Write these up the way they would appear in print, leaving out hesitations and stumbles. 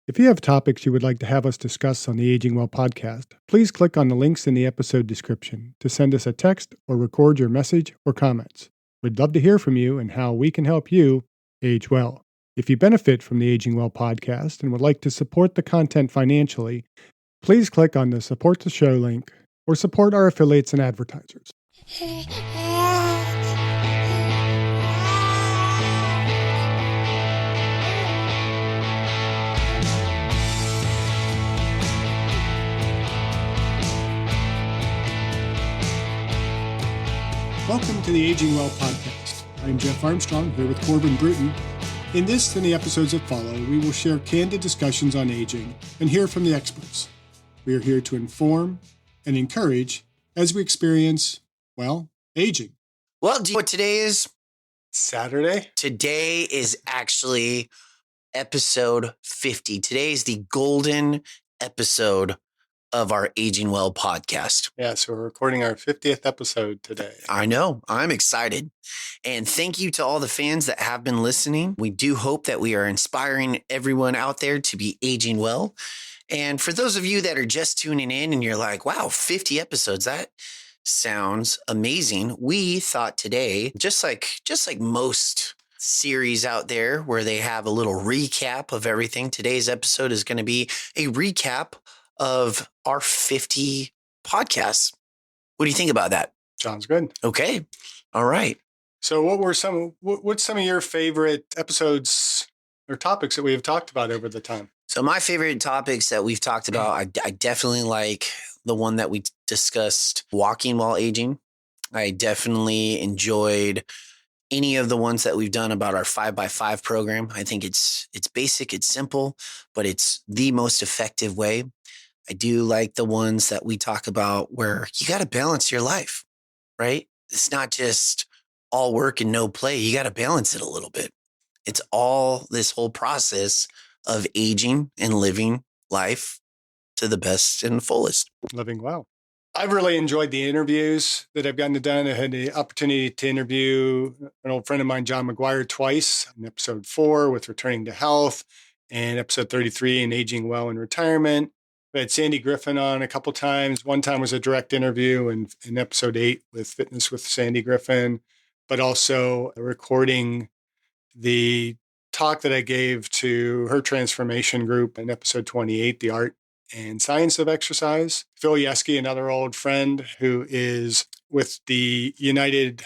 If you have topics you would like to have us discuss on the Aging Well podcast, please click on the links in the episode description to send us a text or record your message or comments. We'd love to hear from you and how we can help you age well. If you benefit from the Aging Well podcast and would like to support the content financially, please click on the Support the Show link or support our affiliates and advertisers. Welcome to the Aging Well podcast. I'm Jeff Armstrong here with Corbin Bruton. In this and the episodes that follow, we will share candid discussions on aging and hear from the experts. We are here to inform and encourage as we experience, well, aging. Well, do you know what today is? Saturday? Today is actually episode 50. Today is the golden episode of our Aging Well podcast. Yeah, so we're recording our 50th episode today. I know. I'm excited. And thank you to all the fans that have been listening. We do hope that we are inspiring everyone out there to be aging well. And for those of you that are just tuning in and you're like, wow, 50 episodes, that sounds amazing. We thought today, just like most series out there where they have a little recap of everything, today's episode is going to be a recap of our 50 podcasts. What do you think about that? Sounds good. Okay. All right. So what's some of your favorite episodes or topics that we have talked about over the time? So my favorite topics that we've talked about, I definitely like the one that we discussed, walking while aging. I definitely enjoyed any of the ones that we've done about our 5x5 program. I think it's basic, it's simple, but it's the most effective way. I do like the ones that we talk about where you got to balance your life, right? It's not just all work and no play. You got to balance it a little bit. It's all this whole process of aging and living life to the best and fullest. Living well. I've really enjoyed the interviews that I've gotten to done. I had the opportunity to interview an old friend of mine, John McGuire, twice in episode 4 with Returning to Health and episode 33 in Aging Well in Retirement. I had Sandy Griffin on a couple times. One time was a direct interview in episode 8 with Fitness with Sandy Griffin, but also recording the talk that I gave to her transformation group in episode 28, The Art and Science of Exercise. Phil Yeski, another old friend who is with the United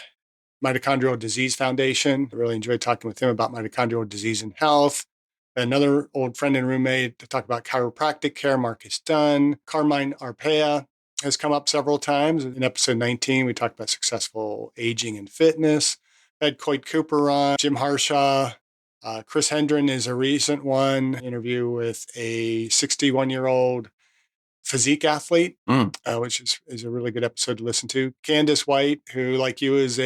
Mitochondrial Disease Foundation. I really enjoyed talking with him about mitochondrial disease and health. Another old friend and roommate to talk about chiropractic care, Marcus Dunn. Carmine Arpaia has come up several times. In episode 19, we talked about successful aging and fitness. I had Coit Cooper on, Jim Harshaw. Chris Hendren is a recent one, interview with a 61-year-old physique athlete, which is a really good episode to listen to. Candace White, who like you is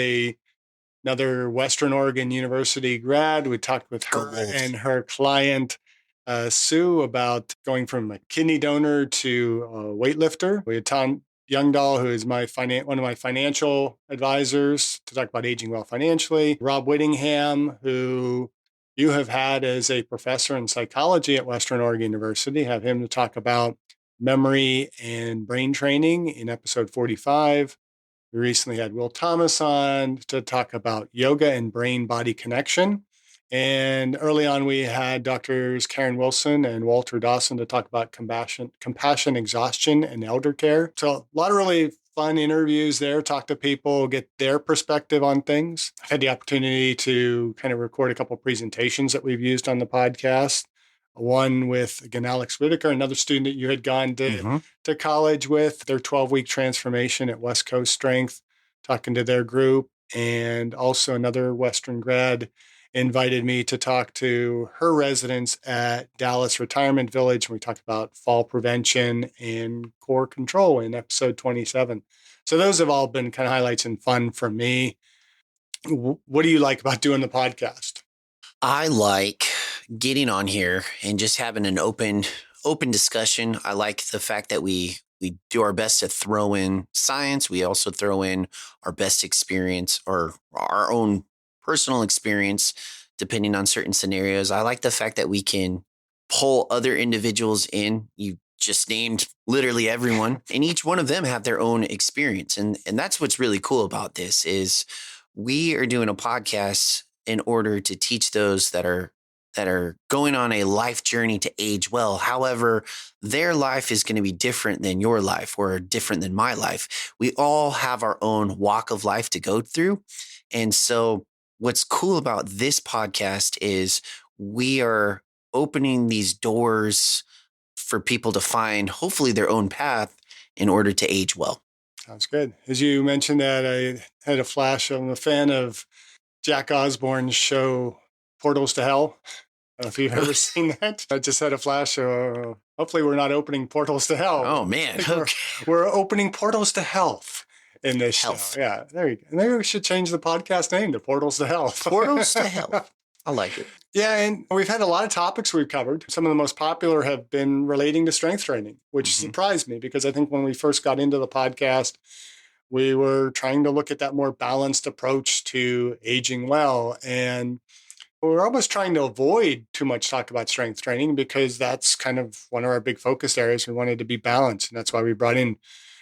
another Western Oregon University grad. We talked with her and her client, Sue, about going from a kidney donor to a weightlifter. We had Tom Youngdahl, who is one of my financial advisors, to talk about aging well financially. Rob Whittingham, who you have had as a professor in psychology at Western Oregon University, have him to talk about memory and brain training in episode 45. We recently had Will Thomas on to talk about yoga and brain-body connection. And early on, we had Drs. Karen Wilson and Walter Dawson to talk about compassion, exhaustion, and elder care. So a lot of really fun interviews there, talk to people, get their perspective on things. I've had the opportunity to kind of record a couple of presentations that we've used on the podcast. One with, again, Alex Whitaker, another student that you had gone to college with, their 12-week transformation at West Coast Strength, talking to their group. And also another Western grad invited me to talk to her residents at Dallas Retirement Village. And we talked about fall prevention and core control in episode 27. So those have all been kind of highlights and fun for me. What do you like about doing the podcast? I like getting on here and just having an open discussion. I like the fact that we do our best to throw in science. We also throw in our best experience or our own personal experience, depending on certain scenarios. I like the fact that we can pull other individuals in. You just named literally everyone, and each one of them have their own experience. And that's what's really cool about this is we are doing a podcast in order to teach those that are going on a life journey to age well. However, their life is going to be different than your life or different than my life. We all have our own walk of life to go through. And so what's cool about this podcast is we are opening these doors for people to find hopefully their own path in order to age well. Sounds good. As you mentioned that, I had a flash. I'm a fan of Jack Osborne's show, Portals to Hell. I don't know if you've ever seen that. I just had a flash. Hopefully we're not opening portals to hell. Oh, man. Okay. We're opening portals to health in this show. Yeah, there you go. Maybe we should change the podcast name to Portals to Health. Portals to Health. I like it. Yeah, and we've had a lot of topics we've covered. Some of the most popular have been relating to strength training, which surprised me because I think when we first got into the podcast, we were trying to look at that more balanced approach to aging well. And we're almost trying to avoid too much talk about strength training because that's kind of one of our big focus areas. We wanted to be balanced. And that's why we brought in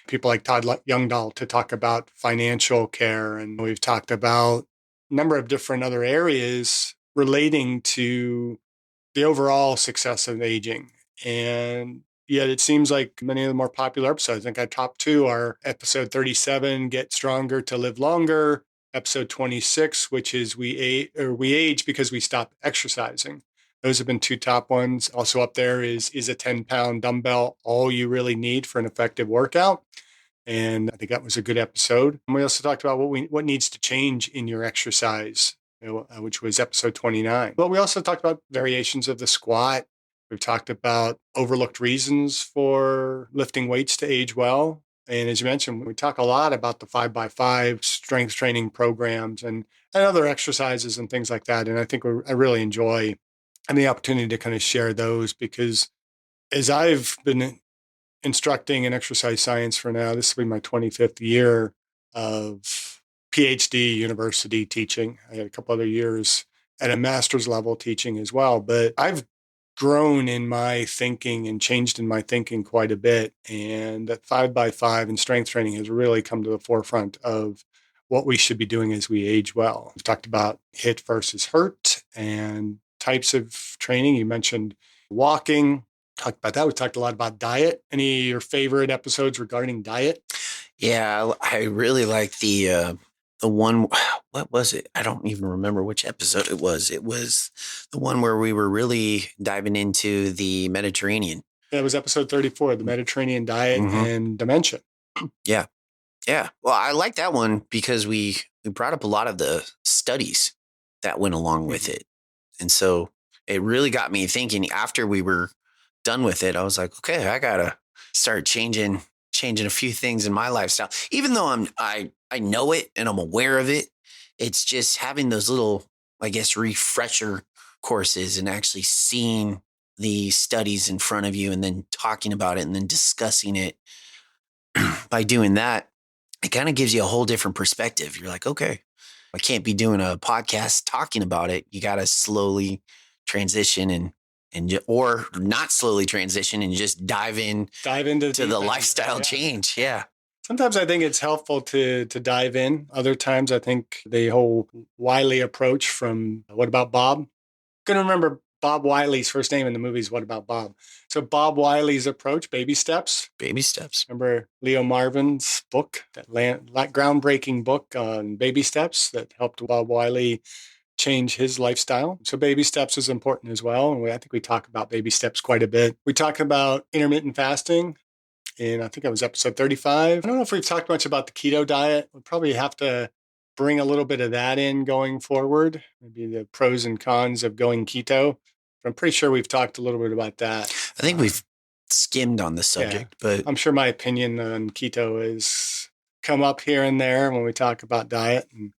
people like Todd Youngdahl to talk about financial care. And we've talked about a number of different other areas relating to the overall success of aging. And yet it seems like many of the more popular episodes, I think our top two are episode 37, Get Stronger to Live Longer, episode 26, which is we age because we stop exercising. Those have been two top ones. Also up there is a 10-pound dumbbell all you really need for an effective workout? And I think that was a good episode. And we also talked about what needs to change in your exercise, which was episode 29. But we also talked about variations of the squat. We've talked about overlooked reasons for lifting weights to age well. And as you mentioned, we talk a lot about the 5x5 strength training programs and other exercises and things like that. And I think I really enjoy having the opportunity to kind of share those because as I've been instructing in exercise science for now, this will be my 25th year of PhD university teaching. I had a couple other years at a master's level teaching as well, but I've grown in my thinking and changed in my thinking quite a bit. And that 5x5 and strength training has really come to the forefront of what we should be doing as we age well. We've talked about HIIT versus HURT and types of training. You mentioned walking. Talked about that. We talked a lot about diet. Any of your favorite episodes regarding diet? Yeah, I really like the one. What was it? I don't even remember which episode it was. It was the one where we were really diving into the Mediterranean. Yeah, it was episode 34, the Mediterranean diet and dementia. Yeah. Yeah. Well, I like that one because we brought up a lot of the studies that went along with it. And so it really got me thinking after we were done with it. I was like, okay, I got to start changing a few things in my lifestyle. Even though I know it and I'm aware of it, it's just having those little, I guess, refresher courses and actually seeing the studies in front of you and then talking about it and then discussing it. By doing that, it kind of gives you a whole different perspective. You're like, okay, I can't be doing a podcast talking about it. You got to slowly transition or not slowly transition and just dive into the lifestyle change. Yeah. Sometimes I think it's helpful to dive in. Other times I think the whole Wiley approach from What About Bob? Couldn't remember Bob Wiley's first name in the movies. What About Bob? So Bob Wiley's approach, baby steps. Baby steps. Remember Leo Marvin's book, that groundbreaking book on baby steps that helped Bob Wiley change his lifestyle. So baby steps is important as well. And I think we talk about baby steps quite a bit. We talk about intermittent fasting. And I think it was episode 35. I don't know if we've talked much about the keto diet. We'll probably have to bring a little bit of that in going forward. Maybe the pros and cons of going keto. But I'm pretty sure we've talked a little bit about that. I think we've skimmed on the subject, but I'm sure my opinion on keto has come up here and there when we talk about diet and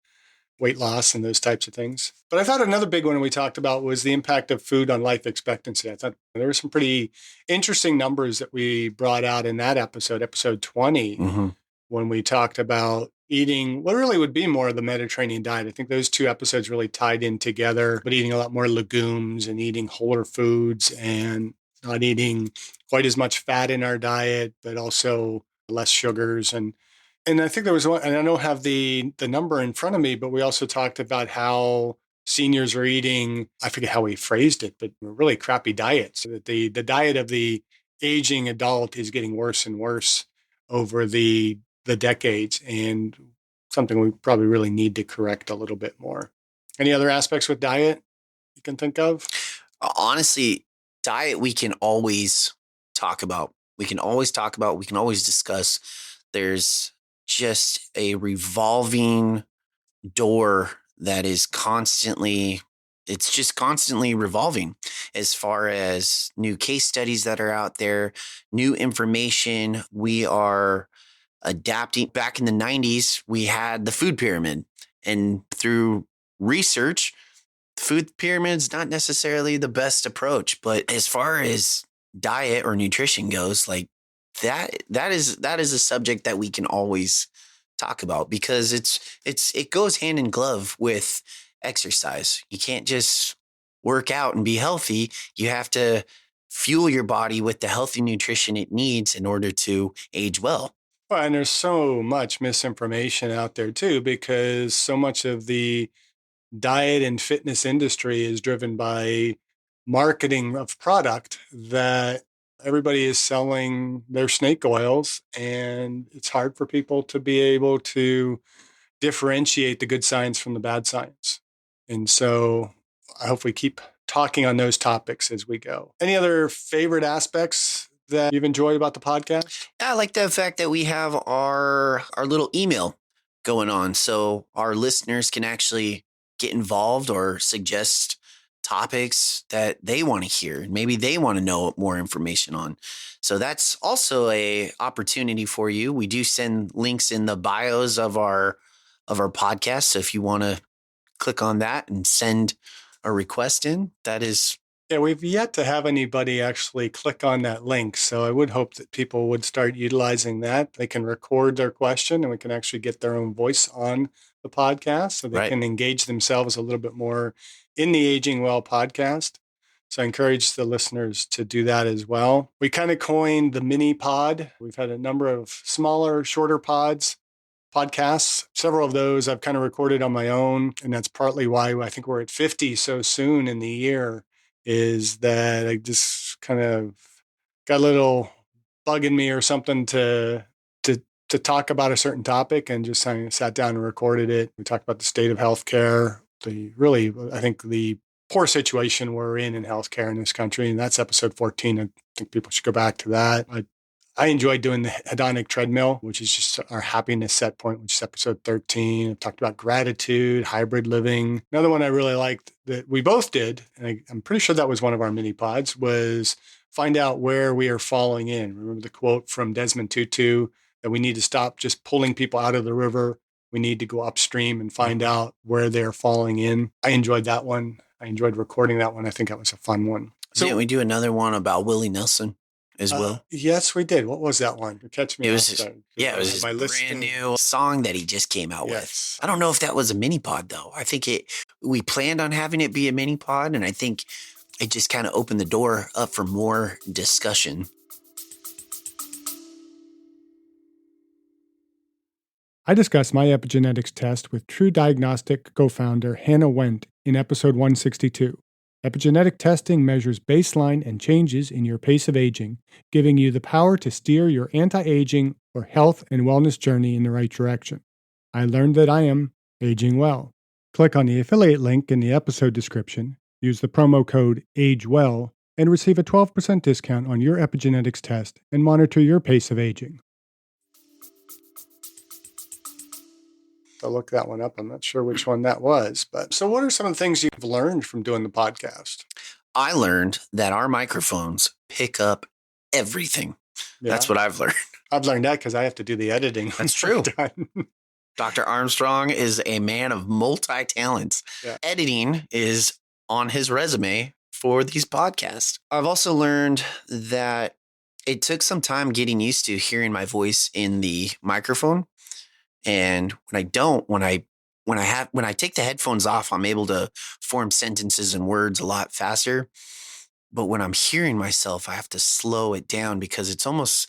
weight loss and those types of things. But I thought another big one we talked about was the impact of food on life expectancy. I thought there were some pretty interesting numbers that we brought out in that episode 20, when we talked about eating what really would be more of the Mediterranean diet. I think those two episodes really tied in together, but eating a lot more legumes and eating wholer foods and not eating quite as much fat in our diet, but also less sugars. And I think there was one, and I don't have the number in front of me, but we also talked about how seniors are eating, I forget how we phrased it, but really crappy diets. That the diet of the aging adult is getting worse and worse over the decades, and something we probably really need to correct a little bit more. Any other aspects with diet you can think of? Honestly, diet we can always talk about. We can always talk about, we can always discuss. There's just a revolving door that is constantly, it's just constantly revolving as far as new case studies that are out there, new information. We are adapting. Back in the 90s, we had the food pyramid, and through research, food pyramid's not necessarily the best approach. But as far as diet or nutrition goes, like that is a subject that we can always talk about, because it goes hand in glove with exercise. You can't just work out and be healthy. You have to fuel your body with the healthy nutrition it needs in order to age well. Well, and there's so much misinformation out there too, because so much of the diet and fitness industry is driven by marketing of product that everybody is selling their snake oils, and it's hard for people to be able to differentiate the good science from the bad science. And so I hope we keep talking on those topics as we go. Any other favorite aspects that you've enjoyed about the podcast? I like the fact that we have our little email going on, so our listeners can actually get involved or suggest topics that they want to hear and maybe they want to know more information on. So that's also a opportunity for you. We do send links in the bios of our podcast. So if you want to click on that and send a request in, that is. Yeah, we've yet to have anybody actually click on that link. So I would hope that people would start utilizing that. They can record their question and we can actually get their own voice on the podcast, so they Right. can engage themselves a little bit more in the Aging Well podcast. So I encourage the listeners to do that as well. We kind of coined the mini pod. We've had a number of smaller, shorter podcasts. Several of those I've kind of recorded on my own. And that's partly why I think we're at 50 so soon in the year, is that I just kind of got a little bug in me or something to talk about a certain topic, and just kind of sat down and recorded it. We talked about the state of healthcare, I think the poor situation we're in healthcare in this country. And that's episode 14. I think people should go back to that. I enjoyed doing the hedonic treadmill, which is just our happiness set point, which is episode 13. I've talked about gratitude, hybrid living. Another one I really liked that we both did, and I'm pretty sure that was one of our mini pods, was find out where we are falling in. Remember the quote from Desmond Tutu that we need to stop just pulling people out of the river. We need to go upstream and find out where they're falling in. I enjoyed that one. I enjoyed recording that one. I think that was a fun one. So didn't we do another one about Willie Nelson as well? Yes, we did. What was that one? Catch me. It was his brand new song that he just came out with. I don't know if that was a mini pod though. I think we planned on having it be a mini pod, and I think it just kind of opened the door up for more discussion. I discussed my epigenetics test with True Diagnostic co-founder Hannah Wendt in episode 162. Epigenetic testing measures baseline and changes in your pace of aging, giving you the power to steer your anti-aging or health and wellness journey in the right direction. I learned that I am aging well. Click on the affiliate link in the episode description, use the promo code AGEWELL, and receive a 12% discount on your epigenetics test and monitor your pace of aging. I'll look that one up. I'm not sure which one that was. But so what are some of the things you've learned from doing the podcast? I learned that our microphones pick up everything. Yeah. That's what I've learned. I've learned that because I have to do the editing. That's true. Dr. Armstrong is a man of multi-talents. Yeah. Editing is on his resume for these podcasts. I've also learned that it took some time getting used to hearing my voice in the microphone. And when I take the headphones off, I'm able to form sentences and words a lot faster. But when I'm hearing myself, I have to slow it down because it's almost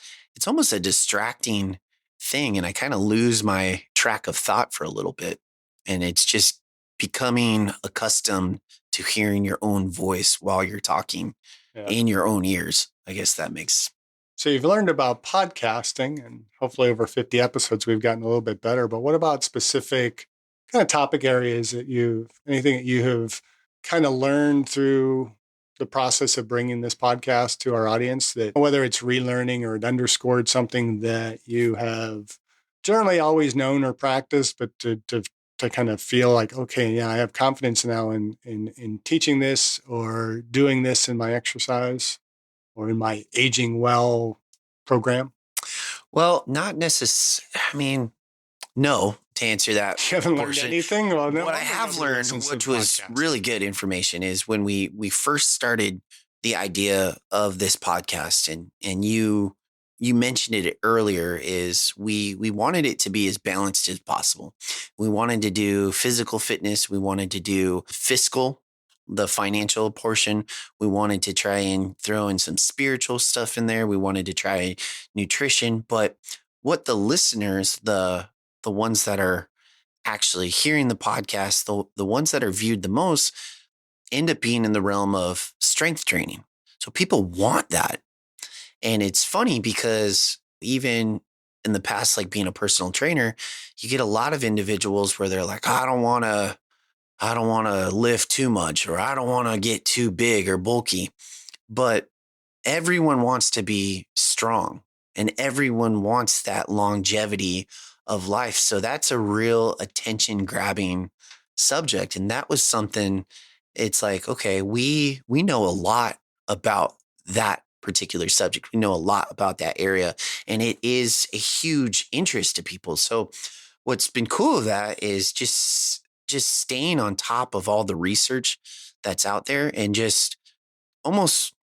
a distracting thing. And I kind of lose my track of thought for a little bit. And it's just becoming accustomed to hearing your own voice while you're talking Yeah. in your own ears. I guess that makes. So you've learned about podcasting, and hopefully over 50 episodes, we've gotten a little bit better. But what about specific kind of topic areas anything that you have kind of learned through the process of bringing this podcast to our audience, that whether it's relearning or it underscored something that you have generally always known or practiced, but to kind of feel like, okay, yeah, I have confidence now in teaching this or doing this in my exercise or in my Aging Well program? Well, not necessarily. I mean, no, to answer that You haven't learned portion. anything? Well, no, What I have learned, which was really good information, is when we first started the idea of this podcast, and you mentioned it earlier, is we wanted it to be as balanced as possible. We wanted to do physical fitness, we wanted to do fiscal, the financial portion. We wanted to try and throw in some spiritual stuff in there. We wanted to try nutrition, but what the listeners, the ones that are actually hearing the podcast, the ones that are viewed the most end up being in the realm of strength training. So people want that. And it's funny because even in the past, like being a personal trainer, you get a lot of individuals where they're like, I don't want to lift too much, or I don't want to get too big or bulky. But everyone wants to be strong and everyone wants that longevity of life. So that's a real attention grabbing subject. And that was something, it's like, okay, we know a lot about that particular subject. We know a lot about that area, and it is a huge interest to people. So what's been cool of that is just staying on top of all the research that's out there and just almost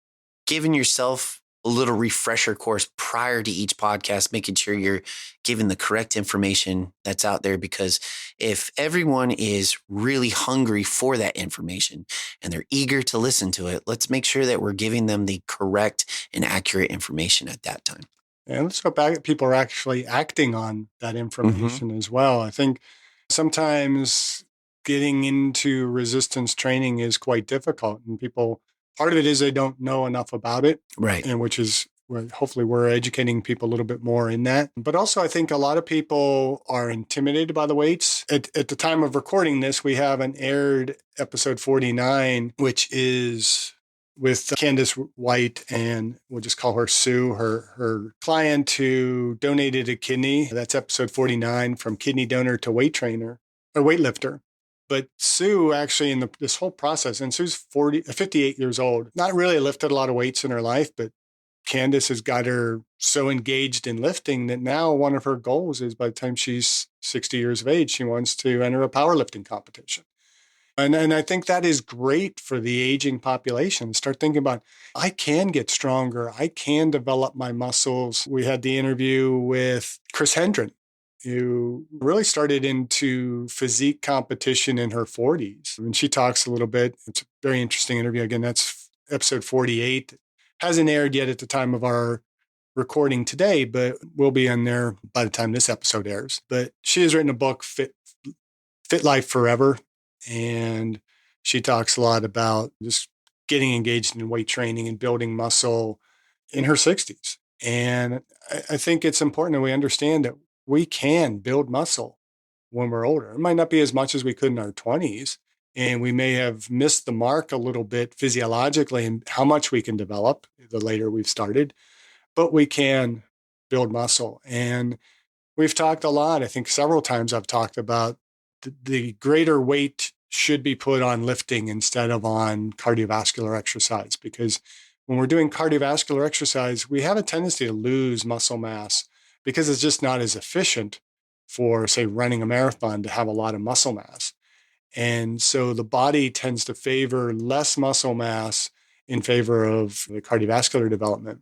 giving yourself a little refresher course prior to each podcast, making sure you're giving the correct information that's out there. Because if everyone is really hungry for that information and they're eager to listen to it, let's make sure that we're giving them the correct and accurate information at that time. And let's go back. People are actually acting on that information as well. I think sometimes getting into resistance training is quite difficult, and part of it is they don't know enough about it. Right. And which is where hopefully we're educating people a little bit more in that. But also I think a lot of people are intimidated by the weights. At the time of recording this, we have an aired episode 49, which is with Candace White, and we'll just call her Sue, her client who donated a kidney. That's episode 49, from kidney donor to weight trainer or weightlifter. But Sue actually in this whole process, and Sue's 58 years old, not really lifted a lot of weights in her life, but Candace has got her so engaged in lifting that now one of her goals is by the time she's 60 years of age, she wants to enter a powerlifting competition. And I think that is great for the aging population. Start thinking about, I can get stronger. I can develop my muscles. We had the interview with Chris Hendren, who really started into physique competition in her 40s. And she talks a little bit. It's a very interesting interview. Again, that's episode 48. Hasn't aired yet at the time of our recording today, but will be on there by the time this episode airs. But she has written a book, Fit Life Forever. And she talks a lot about just getting engaged in weight training and building muscle in her 60s. And I think it's important that we understand that we can build muscle when we're older. It might not be as much as we could in our 20s. And we may have missed the mark a little bit physiologically in how much we can develop the later we've started, but we can build muscle. And we've talked a lot, I think several times I've talked about the greater weight should be put on lifting instead of on cardiovascular exercise, because when we're doing cardiovascular exercise, we have a tendency to lose muscle mass because it's just not as efficient for, say, running a marathon to have a lot of muscle mass. And so the body tends to favor less muscle mass in favor of the cardiovascular development.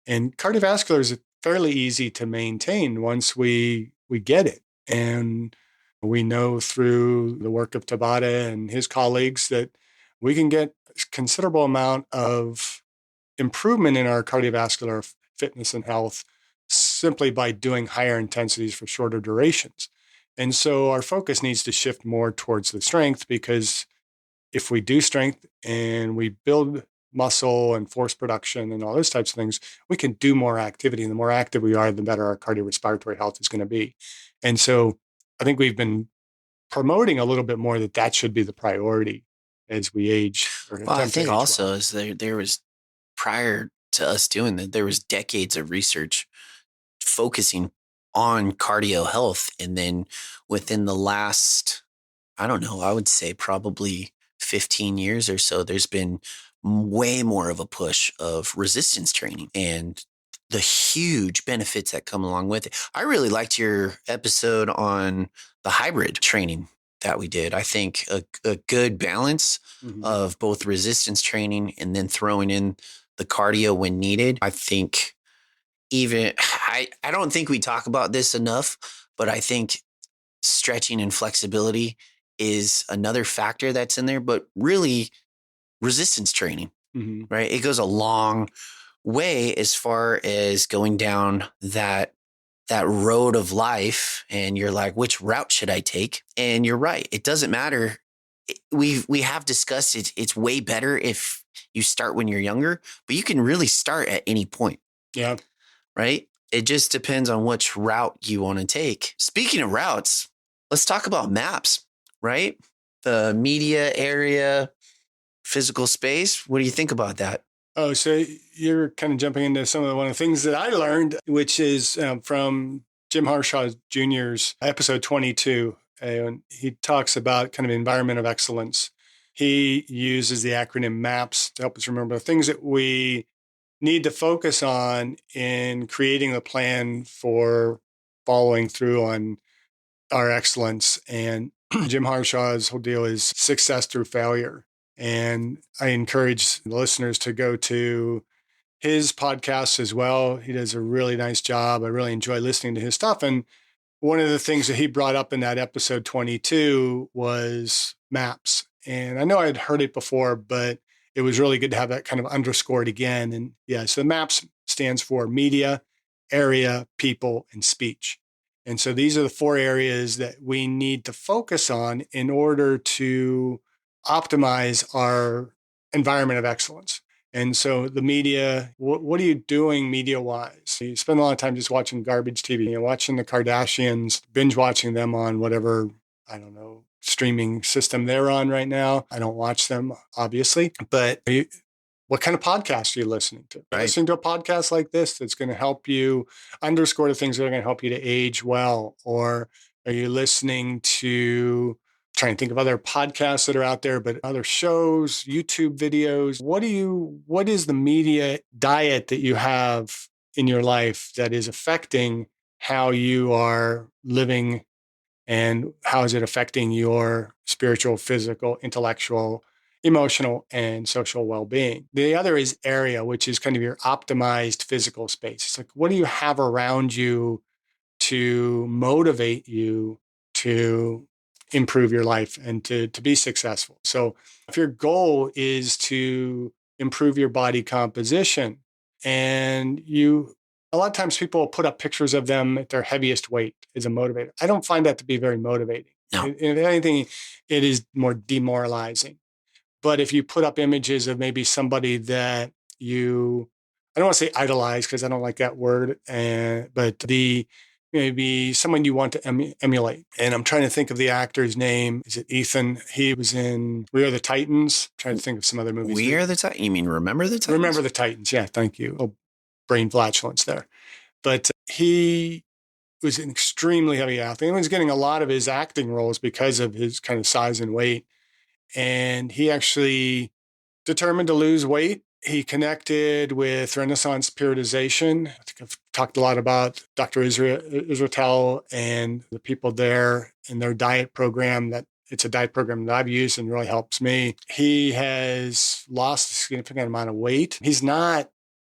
And cardiovascular is fairly easy to maintain once we get it. And we know through the work of Tabata and his colleagues that we can get a considerable amount of improvement in our cardiovascular fitness and health simply by doing higher intensities for shorter durations. And so our focus needs to shift more towards the strength, because if we do strength and we build muscle and force production and all those types of things, we can do more activity. And the more active we are, the better our cardiorespiratory health is going to be. And so I think we've been promoting a little bit more that should be the priority as we age. Well, I think also is there was, prior to us doing that, there was decades of research focusing on cardio health. And then within the last, I don't know, I would say probably 15 years or so, there's been way more of a push of resistance training and the huge benefits that come along with it. I really liked your episode on the hybrid training that we did. I think a good balance of both resistance training and then throwing in the cardio when needed. I think I don't think we talk about this enough, but I think stretching and flexibility is another factor that's in there, but really resistance training, right? It goes a long way as far as going down that road of life. And you're like, which route should I take? And you're right. It doesn't matter. We have discussed it. It's way better if you start when you're younger, but you can really start at any point. Yeah. Right. It just depends on which route you want to take. Speaking of routes, let's talk about MAPS, right? The media area, physical space. What do you think about that? Oh, so you're kind of jumping into some of one of the things that I learned, which is from Jim Harshaw Jr.'s episode 22. And he talks about kind of environment of excellence. He uses the acronym MAPS to help us remember the things that we need to focus on in creating a plan for following through on our excellence. And Jim Harshaw's whole deal is success through failure. And I encourage the listeners to go to his podcast as well. He does a really nice job. I really enjoy listening to his stuff. And one of the things that he brought up in that episode 22 was MAPS. And I know I'd heard it before, but it was really good to have that kind of underscored again. And yeah, so MAPS stands for media, area, people, and speech. And so these are the 4 areas that we need to focus on in order to optimize our environment of excellence. And so the media, what are you doing media-wise? You spend a lot of time just watching garbage TV, watching the Kardashians, binge watching them on whatever, I don't know, streaming system they're on right now. I don't watch them, obviously, but what kind of podcast are you listening to? Right. Listening to a podcast like this that's going to help you underscore the things that are going to help you to age well? Or are you listening to, trying to think of other podcasts that are out there, but other shows, YouTube videos? What is the media diet that you have in your life that is affecting how you are living, and how is it affecting your spiritual, physical, intellectual, emotional, and social well-being? The other is area, which is kind of your optimized physical space. It's like, what do you have around you to motivate you to improve your life and to be successful? So if your goal is to improve your body composition, and a lot of times people put up pictures of them at their heaviest weight as a motivator. I don't find that to be very motivating. No. If anything, it is more demoralizing. But if you put up images of maybe somebody that I don't want to say idolize because I don't like that word, but maybe someone you want to emulate. And I'm trying to think of the actor's name. Is it Ethan? He was in We Are the Titans. I'm trying to think of some other movies. We Are the Titans? You mean Remember the Titans? Remember the Titans. Yeah, thank you. Oh, brain flatulence there. But he was an extremely heavy athlete. He was getting a lot of his acting roles because of his kind of size and weight. And he actually determined to lose weight. He connected with Renaissance periodization. I think I've talked a lot about Dr. Israetel and the people there and their diet program. It's a diet program that I've used and really helps me. He has lost a significant amount of weight. He's not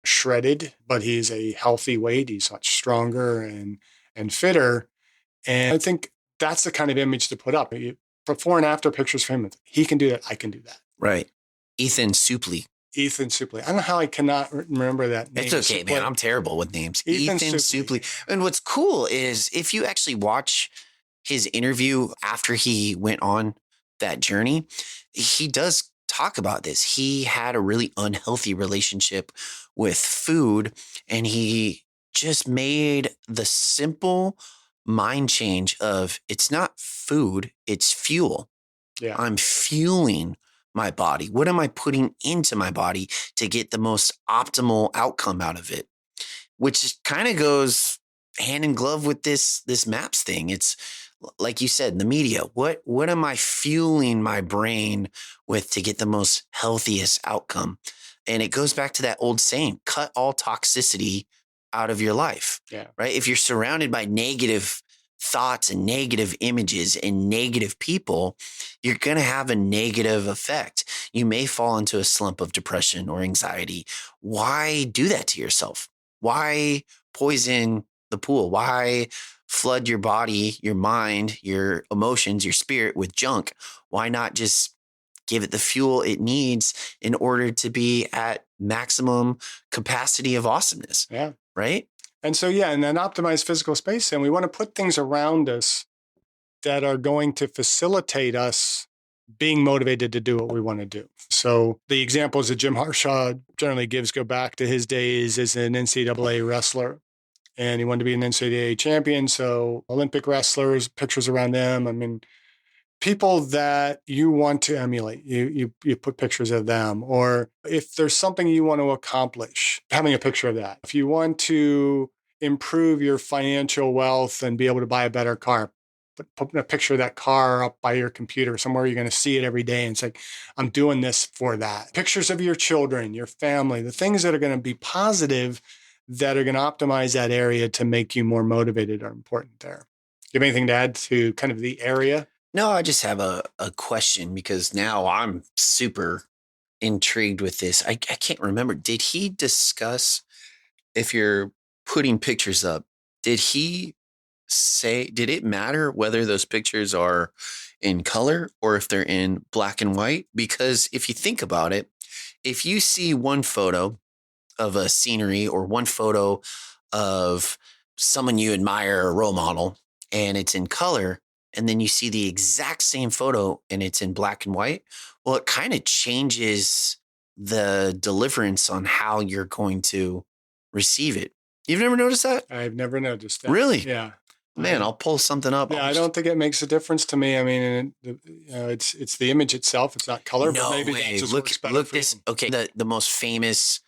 shredded, but he's a healthy weight. He's much stronger and fitter. And I think that's the kind of image to put up. Before and after pictures for him. He can do that. I can do that. Right. Ethan Suplee. Ethan Suplee. I don't know how I cannot remember that name. It's okay, man. I'm terrible with names. Ethan Suplee. And what's cool is if you actually watch his interview after he went on that journey, he does talk about this. He had a really unhealthy relationship with food, and he just made the simple mind change of it's not food, it's fuel. Yeah. I'm fueling my body. What am I putting into my body to get the most optimal outcome out of it? Which kind of goes hand in glove with this MAPS thing. It's like you said, the media. What am I fueling my brain with to get the most healthiest outcome? And it goes back to that old saying, cut all toxicity out of your life. Yeah. Right? If you're surrounded by negative thoughts and negative images and negative people, you're going to have a negative effect. You may fall into a slump of depression or anxiety. Why do that to yourself? Why poison the pool? Why flood your body, your mind, your emotions, your spirit with junk? Why not just give it the fuel it needs in order to be at maximum capacity of awesomeness? Yeah. Right? And so, yeah, in that optimized physical space, and we want to put things around us that are going to facilitate us being motivated to do what we want to do. So the examples that Jim Harshaw generally gives go back to his days as an NCAA wrestler. And he wanted to be an NCAA champion. So Olympic wrestlers, pictures around them. I mean, people that you want to emulate, you put pictures of them. Or if there's something you want to accomplish, having a picture of that. If you want to improve your financial wealth and be able to buy a better car, put a picture of that car up by your computer somewhere you're going to see it every day. And it's like, I'm doing this for that. Pictures of your children, your family, the things that are going to be positive that are going to optimize that area to make you more motivated are important there. Do you have anything to add to kind of the area? No, I just have a question because now I'm super intrigued with this. I can't remember. Did he discuss if you're putting pictures up, did it matter whether those pictures are in color or if they're in black and white? Because if you think about it, if you see one photo of a scenery or one photo of someone you admire, a role model, and it's in color, and then you see the exact same photo and it's in black and white, well, it kind of changes the deliverance on how you're going to receive it. You've never noticed that? I've never noticed that. Really? Yeah. Man, I'll pull something up. Yeah, I don't think it makes a difference to me. I mean, it's the image itself. It's not color, no but maybe way. that just Look works better for this. him. Okay, the most famous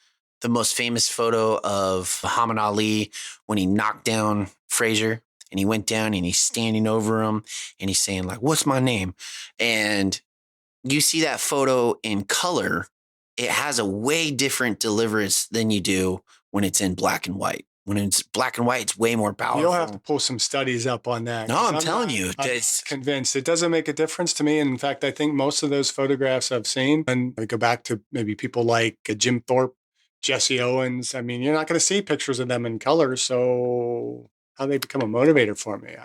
photo of Muhammad Ali when he knocked down Frazier. And he went down and he's standing over him and he's saying like, what's my name? And you see that photo in color. It has a way different deliverance than you do when it's in black and white. When it's black and white, it's way more powerful. You'll have to pull some studies up on that. No, I'm telling you. I'm not convinced. It doesn't make a difference to me. And in fact, I think most of those photographs I've seen, and I go back to maybe people like Jim Thorpe, Jesse Owens. I mean, you're not going to see pictures of them in color. So how they become a motivator for me.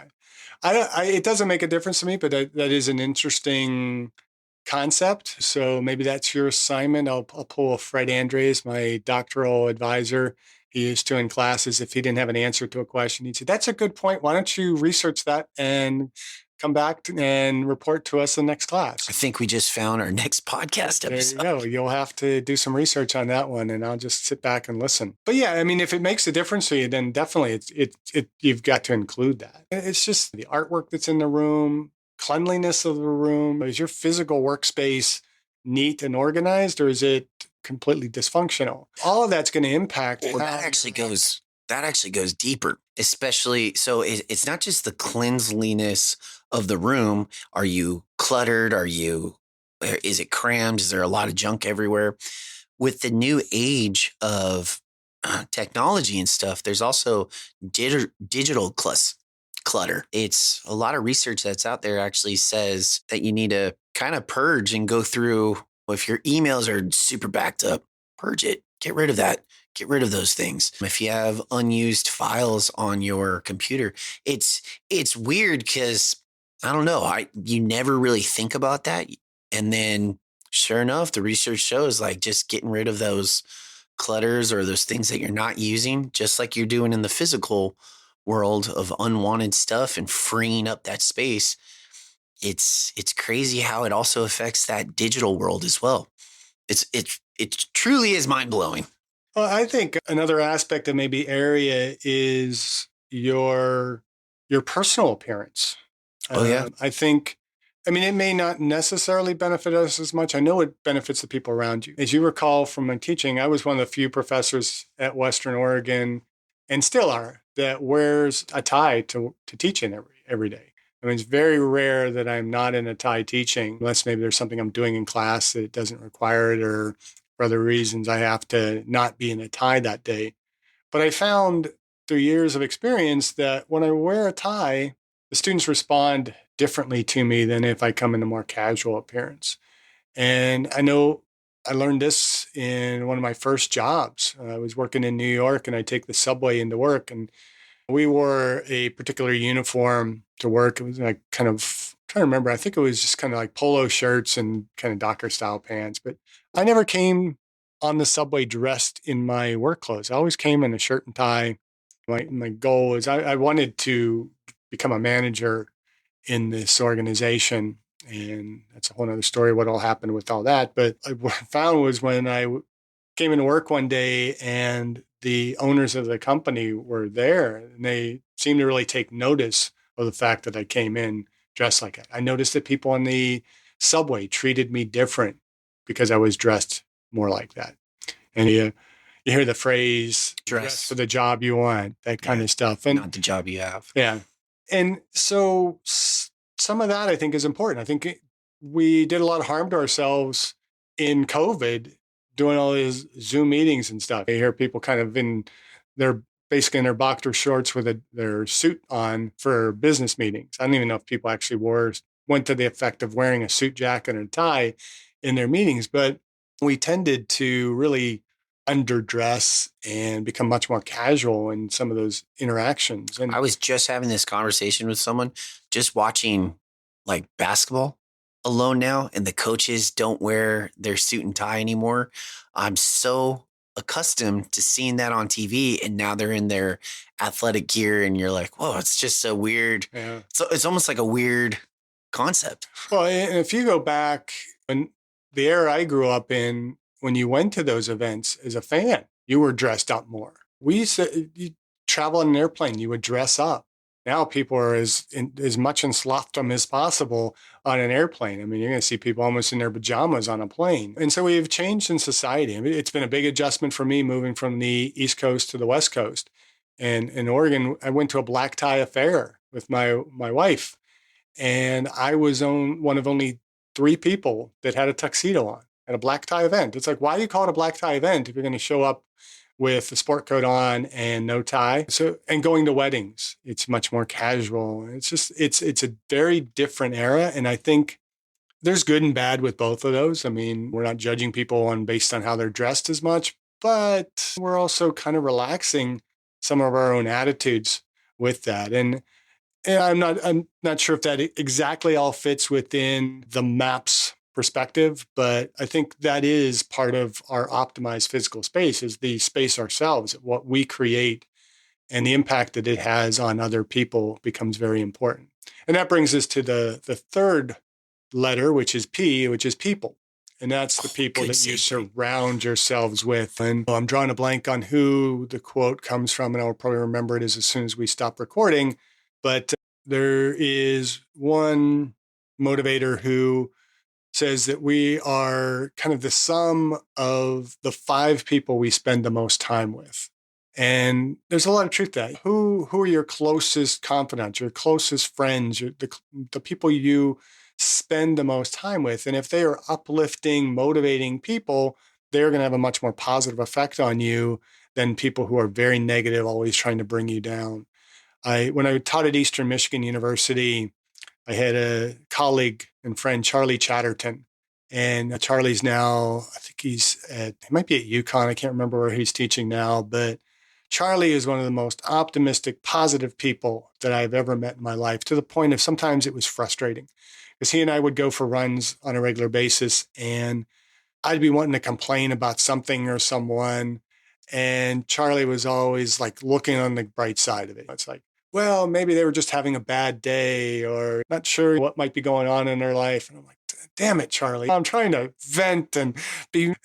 It doesn't make a difference to me, but that is an interesting concept. So maybe that's your assignment. I'll pull a Fred Andres, my doctoral advisor. He used to in classes, if he didn't have an answer to a question, he'd say, that's a good point. Why don't you research that and come back and report to us in the next class? I think we just found our next podcast episode. There you go. You'll have to do some research on that one, and I'll just sit back and listen. But yeah, I mean, if it makes a difference to you, then definitely you've got to include that. It's just the artwork that's in the room, cleanliness of the room. Is your physical workspace neat and organized, or is it completely dysfunctional? All of that's going to impact. Well, that actually goes deeper, especially. So it's not just the cleanliness of the room. Are you cluttered? Is it crammed? Is there a lot of junk everywhere? With the new age of technology and stuff, there's also digital clutter. It's a lot of research that's out there actually says that you need to kind of purge and go through. If your emails are super backed up, purge it. Get rid of that. Get rid of those things. If you have unused files on your computer, it's weird because I don't know, you never really think about that. And then sure enough, the research shows like just getting rid of those clutters or those things that you're not using, just like you're doing in the physical world of unwanted stuff and freeing up that space. It's crazy how it also affects that digital world as well. It truly is mind blowing. Well, I think another aspect of maybe area is your personal appearance. Oh yeah. I think, I mean, it may not necessarily benefit us as much. I know it benefits the people around you. As you recall from my teaching, I was one of the few professors at Western Oregon, and still are, that wears a tie to teach in every day. I mean, it's very rare that I'm not in a tie teaching, unless maybe there's something I'm doing in class that doesn't require it, or for other reasons I have to not be in a tie that day. But I found through years of experience that when I wear a tie, the students respond differently to me than if I come in a more casual appearance. And I know I learned this in one of my first jobs. I was working in New York and I take the subway into work, and we wore a particular uniform to work. It was like kind of I'm trying to remember. I think it was just kind of like polo shirts and kind of Docker style pants. But I never came on the subway dressed in my work clothes. I always came in a shirt and tie. My goal is I wanted to become a manager in this organization. And that's a whole other story, what all happened with all that. But what I found was when I came into work one day and the owners of the company were there, and they seemed to really take notice of the fact that I came in dressed like that. I noticed that people on the subway treated me different because I was dressed more like that. And you hear the phrase dress for the job you want, that kind of stuff. And not the job you have. Yeah. And so some of that I think is important. I think we did a lot of harm to ourselves in COVID doing all these Zoom meetings and stuff. You hear people kind of basically in their boxer shorts with their suit on for business meetings. I don't even know if people actually went to the effect of wearing a suit jacket and a tie in their meetings, but we tended to really underdress and become much more casual in some of those interactions. And I was just having this conversation with someone, just watching like basketball alone now, and the coaches don't wear their suit and tie anymore. I'm so accustomed to seeing that on TV, and now they're in their athletic gear, and you're like, whoa, it's just so weird. Yeah. So it's almost like a weird concept. Well, and if you go back when the era I grew up in, when you went to those events as a fan, you were dressed up more. We used to you travel in an airplane, you would dress up. Now people are as much in slothdom as possible on an airplane. I mean, you're going to see people almost in their pajamas on a plane. And so we've changed in society. I mean, it's been a big adjustment for me moving from the East Coast to the West Coast. And in Oregon, I went to a black tie affair with my wife. And I was one of only 3 people that had a tuxedo on at a black tie event. It's like, why do you call it a black tie event if you're going to show up with a sport coat on and no tie? So, and going to weddings, it's much more casual. It's a very different era. And I think there's good and bad with both of those. I mean, we're not judging people based on how they're dressed as much, but we're also kind of relaxing some of our own attitudes with that. And I'm not sure if that exactly all fits within the MAPS perspective, but I think that is part of our optimized physical space, is the space ourselves, what we create, and the impact that it has on other people becomes very important. And that brings us to the third letter, which is P, which is people. And that's the people that you surround yourselves with. And I'm drawing a blank on who the quote comes from, and I'll probably remember it as soon as we stop recording. But there is one motivator who says that we are kind of the sum of the 5 people we spend the most time with. And there's a lot of truth to that. Who are your closest confidants, your closest friends, the people you spend the most time with? And if they are uplifting, motivating people, they're going to have a much more positive effect on you than people who are very negative, always trying to bring you down. When I taught at Eastern Michigan University, I had a colleague and friend, Charlie Chatterton, And Charlie's now, I think he might be at UConn. I can't remember where he's teaching now, but Charlie is one of the most optimistic, positive people that I've ever met in my life, to the point of sometimes it was frustrating because he and I would go for runs on a regular basis, and I'd be wanting to complain about something or someone. And Charlie was always like looking on the bright side of it. It's like, well, maybe they were just having a bad day or not sure what might be going on in their life. And I'm like, damn it, Charlie. I'm trying to vent and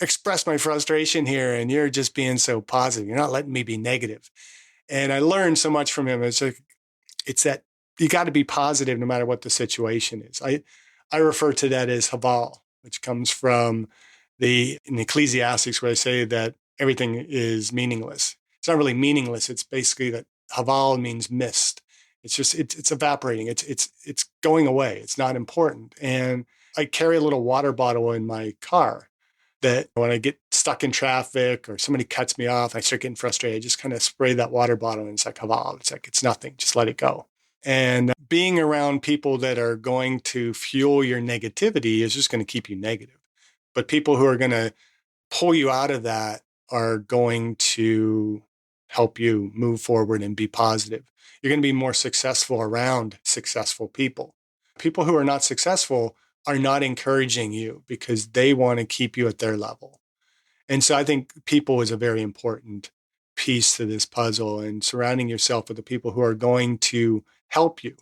express my frustration here. And you're just being so positive. You're not letting me be negative. And I learned so much from him. It's that you got to be positive no matter what the situation is. I refer to that as Haval, which comes from in Ecclesiastes, where they say that everything is meaningless. It's not really meaningless. It's basically that Haval means mist. It's just it's evaporating. It's going away. It's not important. And I carry a little water bottle in my car that when I get stuck in traffic or somebody cuts me off, I start getting frustrated. I just kind of spray that water bottle and it's like Haval. It's like it's nothing. Just let it go. And being around people that are going to fuel your negativity is just going to keep you negative. But people who are going to pull you out of that are going to help you move forward and be positive. You're going to be more successful around successful people. People who are not successful are not encouraging you because they want to keep you at their level. And so I think people is a very important piece to this puzzle, and surrounding yourself with the people who are going to help you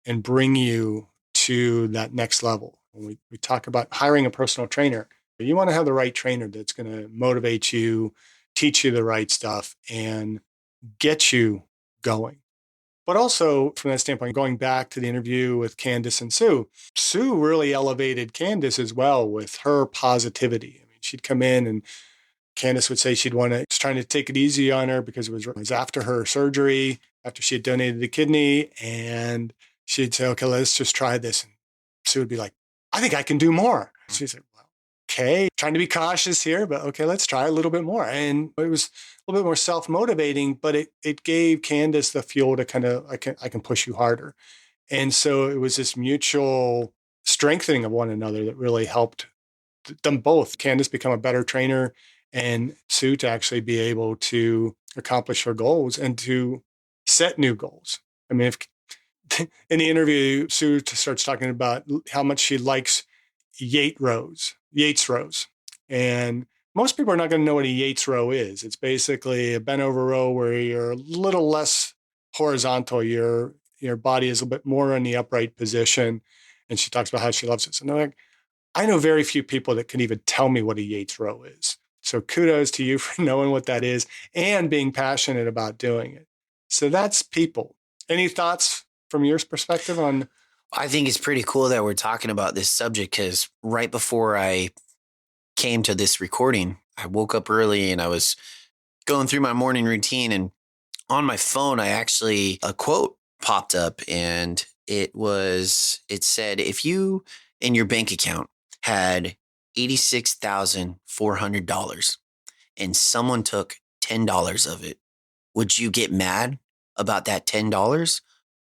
and bring you to that next level. When we talk about hiring a personal trainer, you want to have the right trainer that's going to motivate you, teach you the right stuff, and get you going. But also, from that standpoint, going back to the interview with Candace and Sue, Sue really elevated Candace as well with her positivity. I mean, she'd come in and Candace would say she'd want to trying to take it easy on her because it was after her surgery, after she had donated the kidney, and she'd say, "Okay, let's just try this." And Sue would be like, "I think I can do more." She'd say, "Well, okay, trying to be cautious here, but okay, let's try a little bit more." And it was a little bit more self-motivating, but it gave Candace the fuel to kind of I can push you harder. And so it was this mutual strengthening of one another that really helped them both. Candace become a better trainer and Sue to actually be able to accomplish her goals and to set new goals. I mean, if in the interview, Sue starts talking about how much she likes Yates rows. And most people are not going to know what a Yates row is. It's basically a bent over row where you're a little less horizontal. Your body is a bit more in the upright position. And she talks about how she loves it. So like, I know very few people that can even tell me what a Yates row is. So kudos to you for knowing what that is and being passionate about doing it. So that's people. Any thoughts from your perspective on? I think it's pretty cool that we're talking about this subject because right before I came to this recording, I woke up early and I was going through my morning routine, and on my phone, a quote popped up, and it said, if you in your bank account had $86,400 and someone took $10 of it, would you get mad about that $10?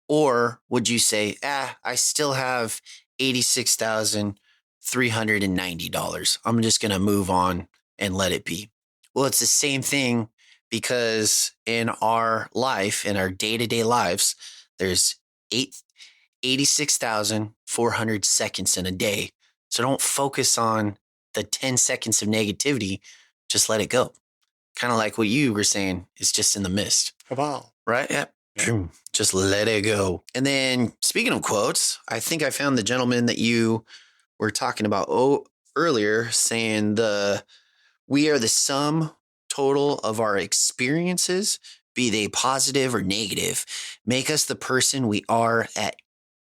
Or would you say, I still have $86,390. I'm just going to move on and let it be. Well, it's the same thing because in our life, in our day-to-day lives, there's 86,400 seconds in a day. So don't focus on the 10 seconds of negativity. Just let it go. Kind of like what you were saying, it's just in the mist. Haval. Right? Yep. Yeah. Just let it go. And then speaking of quotes, I think I found the gentleman that you were talking about earlier saying we are the sum total of our experiences, be they positive or negative, make us the person we are at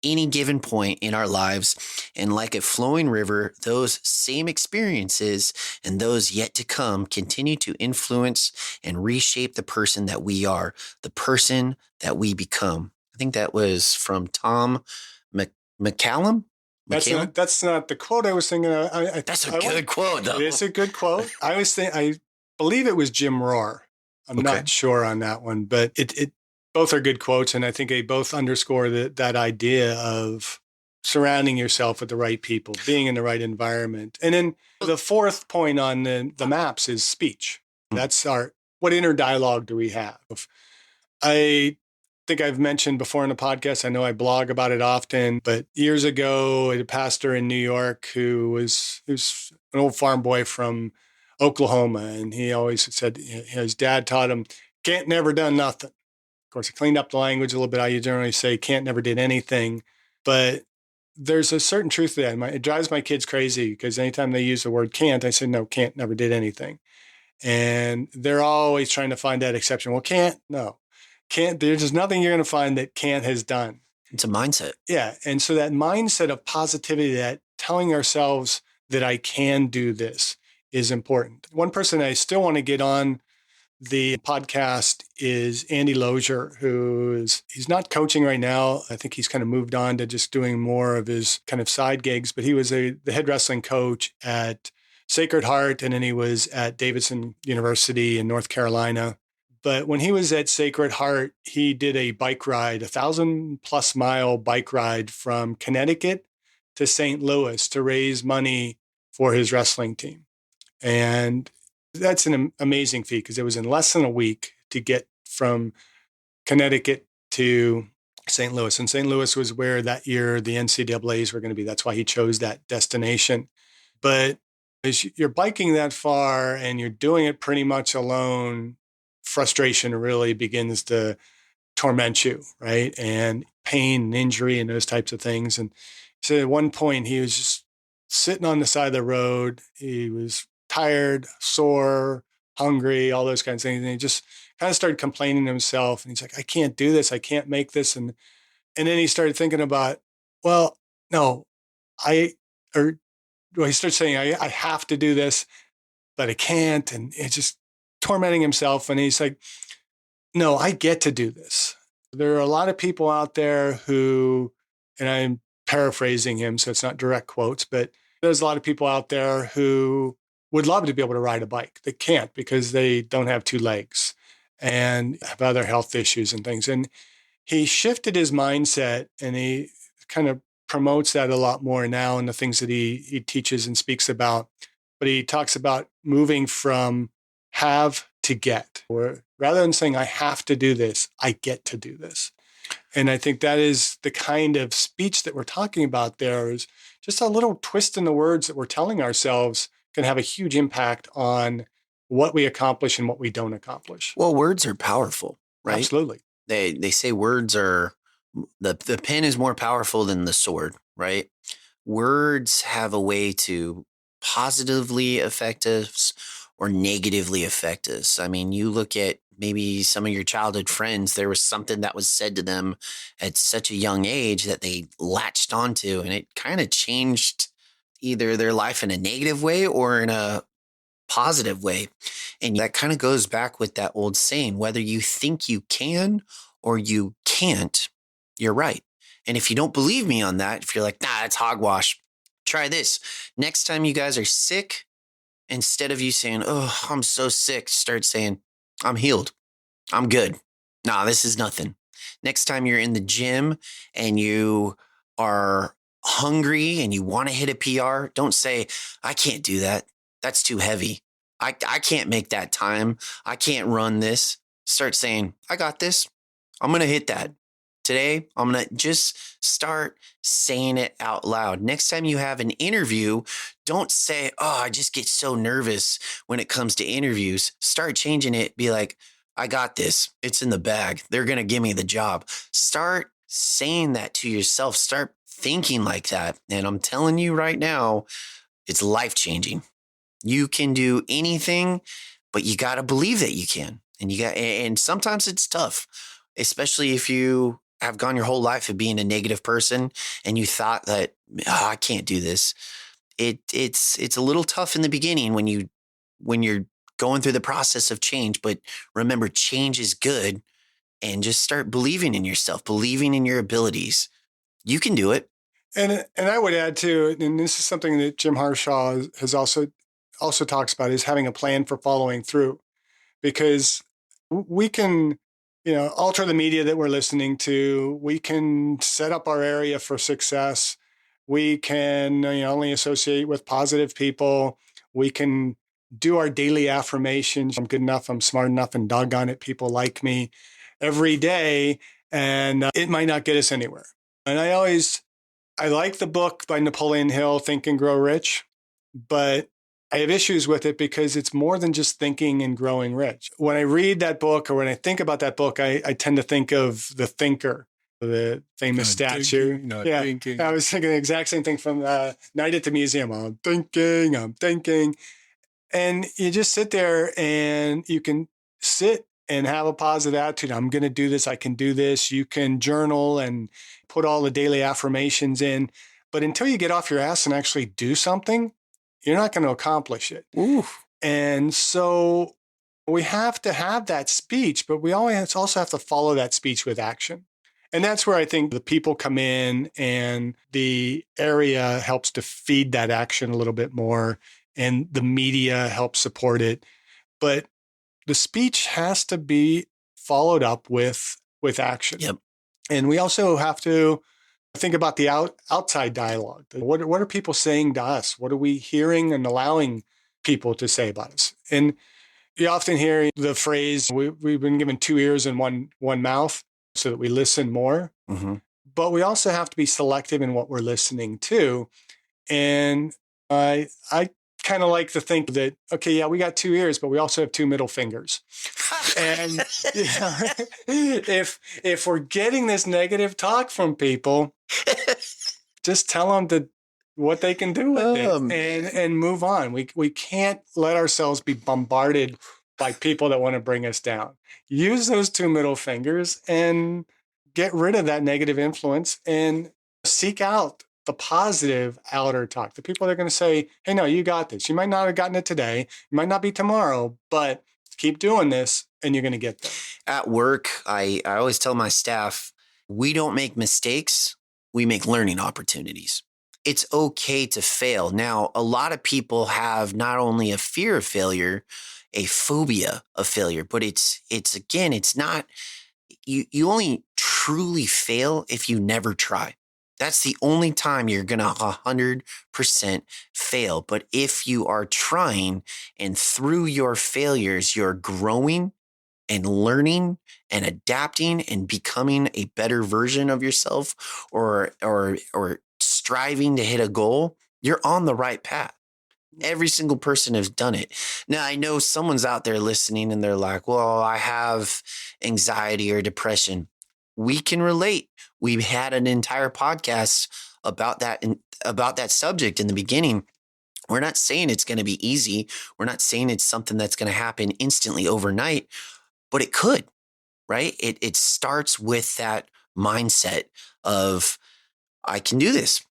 any given point in our lives. And like a flowing river, those same experiences and those yet to come continue to influence and reshape the person that we are, the person that we become. I think that was from Tom McCallum. That's not the quote I was thinking of. That's a good quote, though. It is a good quote. I believe it was Jim Rohr. I'm not sure on that one, but it both are good quotes, and I think they both underscore that idea of surrounding yourself with the right people, being in the right environment. And then the fourth point on the maps is speech. That's what inner dialogue do we have? I think I've mentioned before in the podcast, I know I blog about it often, but years ago, a pastor in New York who's an old farm boy from Oklahoma. And he always said, his dad taught him, can't never done nothing. Of course, I cleaned up the language a little bit. I generally say can't never did anything, but there's a certain truth to that. It drives my kids crazy because anytime they use the word can't, I say, no, can't never did anything. And they're always trying to find that exception. Well, can't, no. Can't, there's just nothing you're going to find that can't has done. It's a mindset. Yeah. And so that mindset of positivity, that telling ourselves that I can do this is important. One person I still want to get on the podcast is Andy Lozier, he's not coaching right now. I think he's kind of moved on to just doing more of his kind of side gigs, but he was the head wrestling coach at Sacred Heart, and then he was at Davidson University in North Carolina. But when he was at Sacred Heart, he did a bike ride, 1,000+ mile bike ride from Connecticut to St. Louis to raise money for his wrestling team. And that's an amazing feat because it was in less than a week to get from Connecticut to St. Louis. And St. Louis was where that year the NCAAs were going to be. That's why he chose that destination. But as you're biking that far and you're doing it pretty much alone, frustration really begins to torment you, right? And pain and injury and those types of things. And so at one point he was just sitting on the side of the road. He was tired, sore, hungry, all those kinds of things. And he just kind of started complaining to himself. And he's like, I can't do this. I can't make this. And then he started thinking about, well, no, he started saying, I have to do this, but I can't. And it's just tormenting himself. And he's like, no, I get to do this. There are a lot of people out there who, and I'm paraphrasing him, so it's not direct quotes, but there's a lot of people out there who would love to be able to ride a bike. They can't because they don't have two legs and have other health issues and things. And he shifted his mindset, and he kind of promotes that a lot more now in the things that he teaches and speaks about. But he talks about moving from have to get, or rather than saying, I have to do this, I get to do this. And I think that is the kind of speech that we're talking about there, is just a little twist in the words that we're telling ourselves can have a huge impact on what we accomplish and what we don't accomplish. Well, words are powerful, right? Absolutely. They say words are, the pen is more powerful than the sword, right? Words have a way to positively affect us or negatively affect us. I mean, you look at maybe some of your childhood friends, there was something that was said to them at such a young age that they latched onto, and it kind of changed either their life in a negative way or in a positive way. And that kind of goes back with that old saying, whether you think you can or you can't, you're right. And if you don't believe me on that, if you're like, nah, it's hogwash, try this. Next time you guys are sick, instead of you saying, oh, I'm so sick, start saying, I'm healed. I'm good. Nah, this is nothing. Next time you're in the gym and you are hungry and you want to hit a PR, don't say, I can't do that. That's too heavy. I can't make that time. I can't run this. Start saying, I got this. I'm going to hit that. Today, I'm going to just start saying it out loud. Next time you have an interview, don't say, oh, I just get so nervous when it comes to interviews. Start changing it. Be like, I got this. It's in the bag. They're going to give me the job. Start saying that to yourself. Start thinking like that. And I'm telling you right now, it's life-changing. You can do anything, but you got to believe that you can. And sometimes it's tough, especially if you have gone your whole life of being a negative person and you thought that, oh, I can't do this. It's a little tough in the beginning when you're going through the process of change, but remember, change is good, and just start believing in yourself, believing in your abilities. You can do it. And I would add too, and this is something that Jim Harshaw has also talks about, is having a plan for following through, because we can, alter the media that we're listening to. We can set up our area for success, We can only associate with positive people. We can do our daily affirmations. I'm good enough. I'm smart enough, and doggone it, people like me every day. And it might not get us anywhere. And I like the book by Napoleon Hill, Think and Grow Rich, but I have issues with it because it's more than just thinking and growing rich. When I read that book or when I think about that book, I tend to think of The Thinker, the famous statue. Thinking. I was thinking the exact same thing from Night at the Museum. I'm thinking. And you just sit there and you can sit and have a positive attitude. I'm going to do this. I can do this. You can journal and put all the daily affirmations in. But until you get off your ass and actually do something, you're not going to accomplish it. Ooh. And so we have to have that speech, but we always also have to follow that speech with action. And that's where I think the people come in, and the area helps to feed that action a little bit more, and the media helps support it. But the speech has to be followed up with action. Yep. And we also have to think about the outside dialogue. What are people saying to us? What are we hearing and allowing people to say about us? And you often hear the phrase, we've been given 2 ears and one mouth so that we listen more. Mm-hmm. But we also have to be selective in what we're listening to. And I kind of like to think that, okay, yeah, we got 2 ears, but we also have 2 middle fingers. And if we're getting this negative talk from people, just tell them what they can do with it and move on. We can't let ourselves be bombarded by people that want to bring us down. Use those 2 middle fingers and get rid of that negative influence and seek out the positive outer talk. The people that are going to say, hey, no, you got this. You might not have gotten it today. You might not be tomorrow, but keep doing this and you're going to get there. At work, I always tell my staff, we don't make mistakes. We make learning opportunities. It's okay to fail. Now, a lot of people have not only a fear of failure, a phobia of failure, but it's not, you only truly fail if you never try. That's the only time you're going to 100% fail. But if you are trying and through your failures, you're growing and learning and adapting and becoming a better version of yourself or striving to hit a goal, you're on the right path. Every single person has done it. Now, I know someone's out there listening and they're like, well, I have anxiety or depression. We can relate. We had an entire podcast about that subject in the beginning. We're not saying it's going to be easy. We're not saying it's something that's going to happen instantly overnight, but it could, right? It starts with that mindset of, I can do this.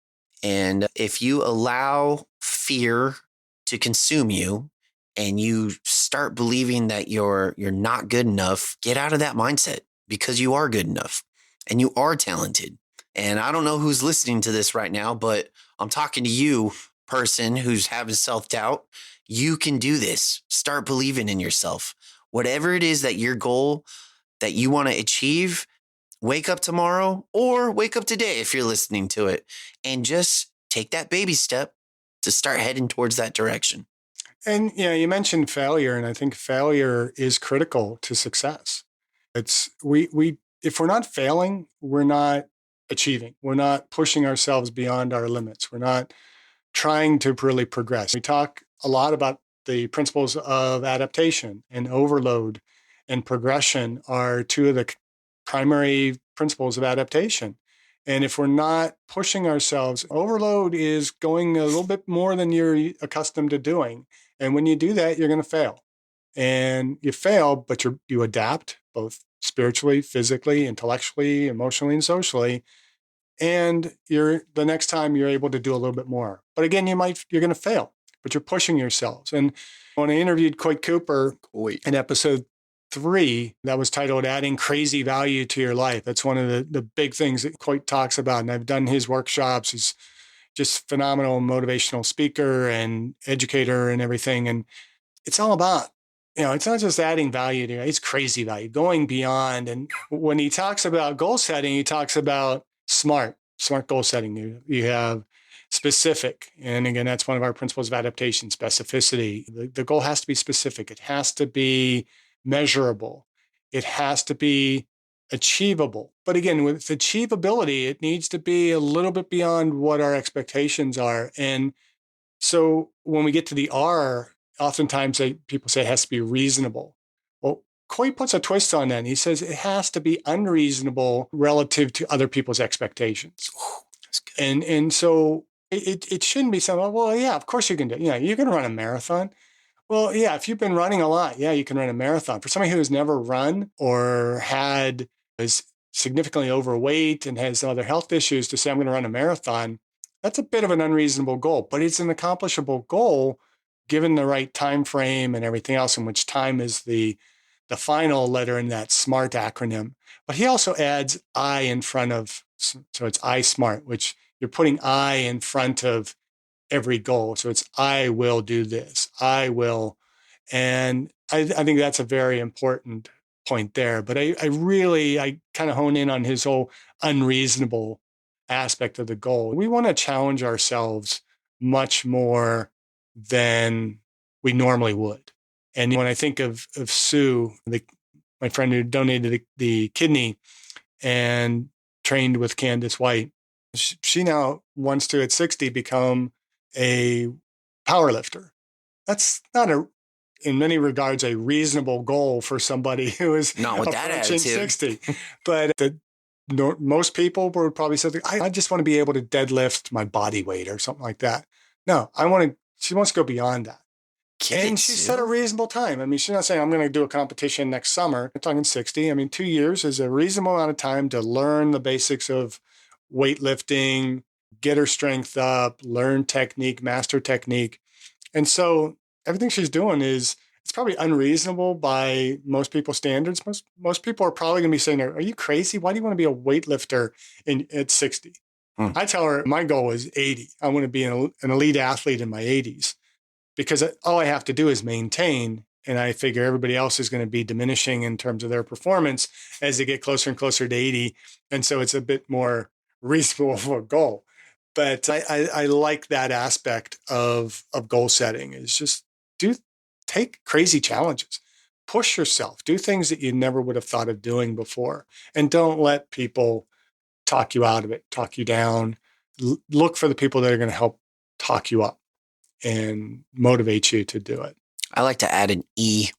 And if you allow fear to consume you and you start believing that you're not good enough, get out of that mindset, because you are good enough and you are talented. And I don't know who's listening to this right now, but I'm talking to you, person who's having self-doubt. You can do this. Start believing in yourself. Whatever it is that your goal that you want to achieve, wake up tomorrow or wake up today if you're listening to it, and just take that baby step to start heading towards that direction. And you mentioned failure, and I think failure is critical to success. It's we if we're not failing, we're not achieving. We're not pushing ourselves beyond our limits. We're not trying to really progress. We talk a lot about the principles of adaptation, and overload and progression are 2 of the primary principles of adaptation. And if we're not pushing ourselves, overload is going a little bit more than you're accustomed to doing. And when you do that, you're going to fail. And you fail, but you adapt both spiritually, physically, intellectually, emotionally, and socially. And the next time you're able to do a little bit more. But again, you're going to fail, but you're pushing yourselves. And when I interviewed Coit Cooper in episode 3, that was titled Adding Crazy Value to Your Life. That's one of the big things that Coit talks about. And I've done his workshops. He's just phenomenal motivational speaker and educator and everything. And it's all about, it's not just adding value to it. It's crazy value, going beyond. And when he talks about goal setting, he talks about smart goal setting. You have specific. And again, that's one of our principles of adaptation, specificity. The goal has to be specific. It has to be measurable. It has to be achievable. But again, with achievability, it needs to be a little bit beyond what our expectations are. And so when we get to the R, oftentimes people say it has to be reasonable. Well, Coy puts a twist on that. And he says it has to be unreasonable relative to other people's expectations. That's good. And so it shouldn't be something, well, yeah, of course you can do it. You can run a marathon. Well, yeah, if you've been running a lot, yeah, you can run a marathon. For somebody who has never run or is significantly overweight and has other health issues, to say I'm going to run a marathon, that's a bit of an unreasonable goal, but it's an accomplishable goal given the right time frame and everything else, in which time is the final letter in that SMART acronym. But he also adds I in front of, so it's I SMART, which you're putting I in front of every goal. So it's I will do this. I will. And I think that's a very important point there. But I kind of hone in on his whole unreasonable aspect of the goal. We want to challenge ourselves much more than we normally would. And when I think of Sue, my friend who donated the kidney and trained with Candace White, she now wants to, at 60, become a power lifter. That's not in many regards, a reasonable goal for somebody who is not with that approaching attitude. 60. But most people would probably say, I just want to be able to deadlift my body weight or something like that. No, she wants to go beyond that. And she set a reasonable time. I mean, she's not saying I'm going to do a competition next summer. I'm talking 60. I mean, 2 years is a reasonable amount of time to learn the basics of weightlifting, get her strength up, learn technique, master technique. And so everything she's doing it's probably unreasonable by most people's standards. Most people are probably going to be saying, are you crazy? Why do you want to be a weightlifter at 60? I tell her my goal is 80. I want to be an elite athlete in my 80s, because all I have to do is maintain. And I figure everybody else is going to be diminishing in terms of their performance as they get closer and closer to 80. And so it's a bit more reasonable of a goal. But I like that aspect of goal setting, is just take crazy challenges, push yourself, do things that you never would have thought of doing before. And don't let people talk you out of it, talk you down. Look for the people that are going to help talk you up and motivate you to do it. I like to add an E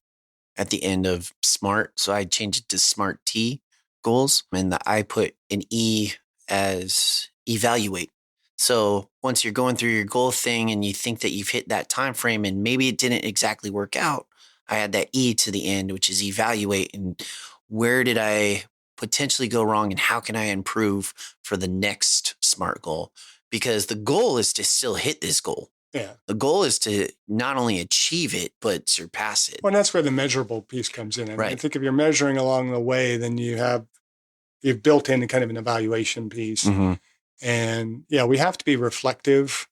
at the end of SMART. So I change it to SMART T goals. And I put an E as evaluate. So once you're going through your goal thing and you think that you've hit that time frame and maybe it didn't exactly work out, I add that E to the end, which is evaluate. And where did I potentially go wrong and how can I improve for the next SMART goal? Because the goal is to still hit this goal. Yeah. The goal is to not only achieve it, but surpass it. Well, and that's where the measurable piece comes in. Right. I think if you're measuring along the way, then you've built in kind of an evaluation piece. Mm-hmm. And yeah, we have to be reflective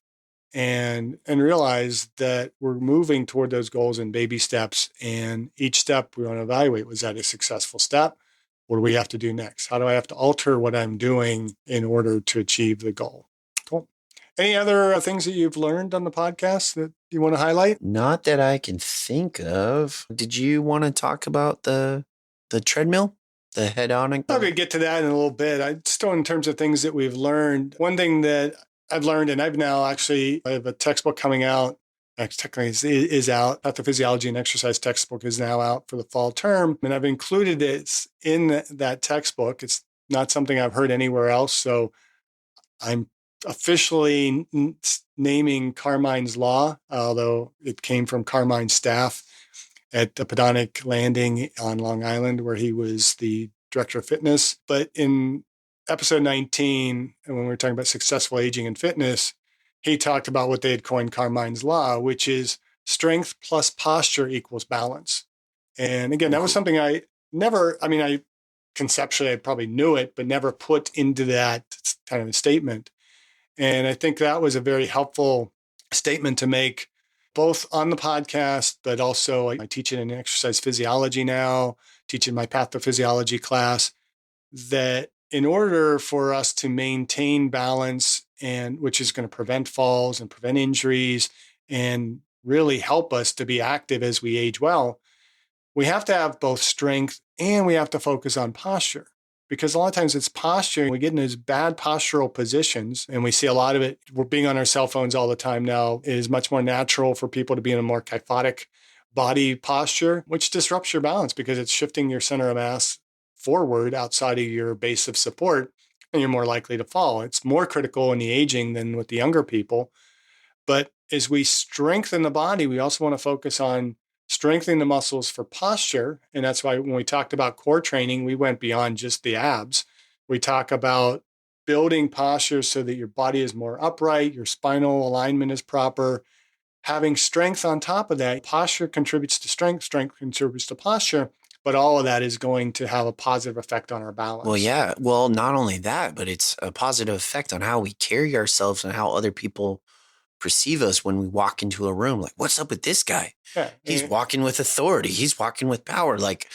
and realize that we're moving toward those goals in baby steps. And each step we want to evaluate, was that a successful step? What do we have to do next? How do I have to alter what I'm doing in order to achieve the goal? Cool. Any other things that you've learned on the podcast that you want to highlight? Not that I can think of. Did you want to talk about the treadmill? The hedonic? I'm going to get to that in a little bit. Still, in terms of things that we've learned, one thing that I've learned, and I have a textbook coming out, technically is out, Pathophysiology and Exercise textbook is now out for the fall term. And I've included it in that textbook. It's not something I've heard anywhere else. So I'm officially naming Carmine's Law, although it came from Carmine's staff at the Podonic Landing on Long Island, where he was the director of fitness. But in episode 19, and when we were talking about successful aging and fitness, he talked about what they had coined Carmine's Law, which is strength plus posture equals balance. And again, that was something I conceptually, I probably knew it, but never put into that kind of a statement. And I think that was a very helpful statement to make, both on the podcast, but also I teach it in exercise physiology now, teaching my pathophysiology class, that in order for us to maintain balance and which is going to prevent falls and prevent injuries and really help us to be active as we age well, we have to have both strength and we have to focus on posture. Because a lot of times it's posture. We get in these bad postural positions, and we see a lot of it. We're being on our cell phones all the time now. It is much more natural for people to be in a more kyphotic body posture, which disrupts your balance because it's shifting your center of mass forward outside of your base of support, and you're more likely to fall. It's more critical in the aging than with the younger people. But as we strengthen the body, we also want to focus on strengthening the muscles for posture. And that's why when we talked about core training, we went beyond just the abs. We talk about building posture so that your body is more upright, your spinal alignment is proper, having strength on top of that. Posture contributes to strength, strength contributes to posture, but all of that is going to have a positive effect on our balance. Well, yeah. Well, not only that, but it's a positive effect on how we carry ourselves and how other people perceive us when we walk into a room. Like, what's up with this guy? Yeah, He's walking with authority. He's walking with power. Like,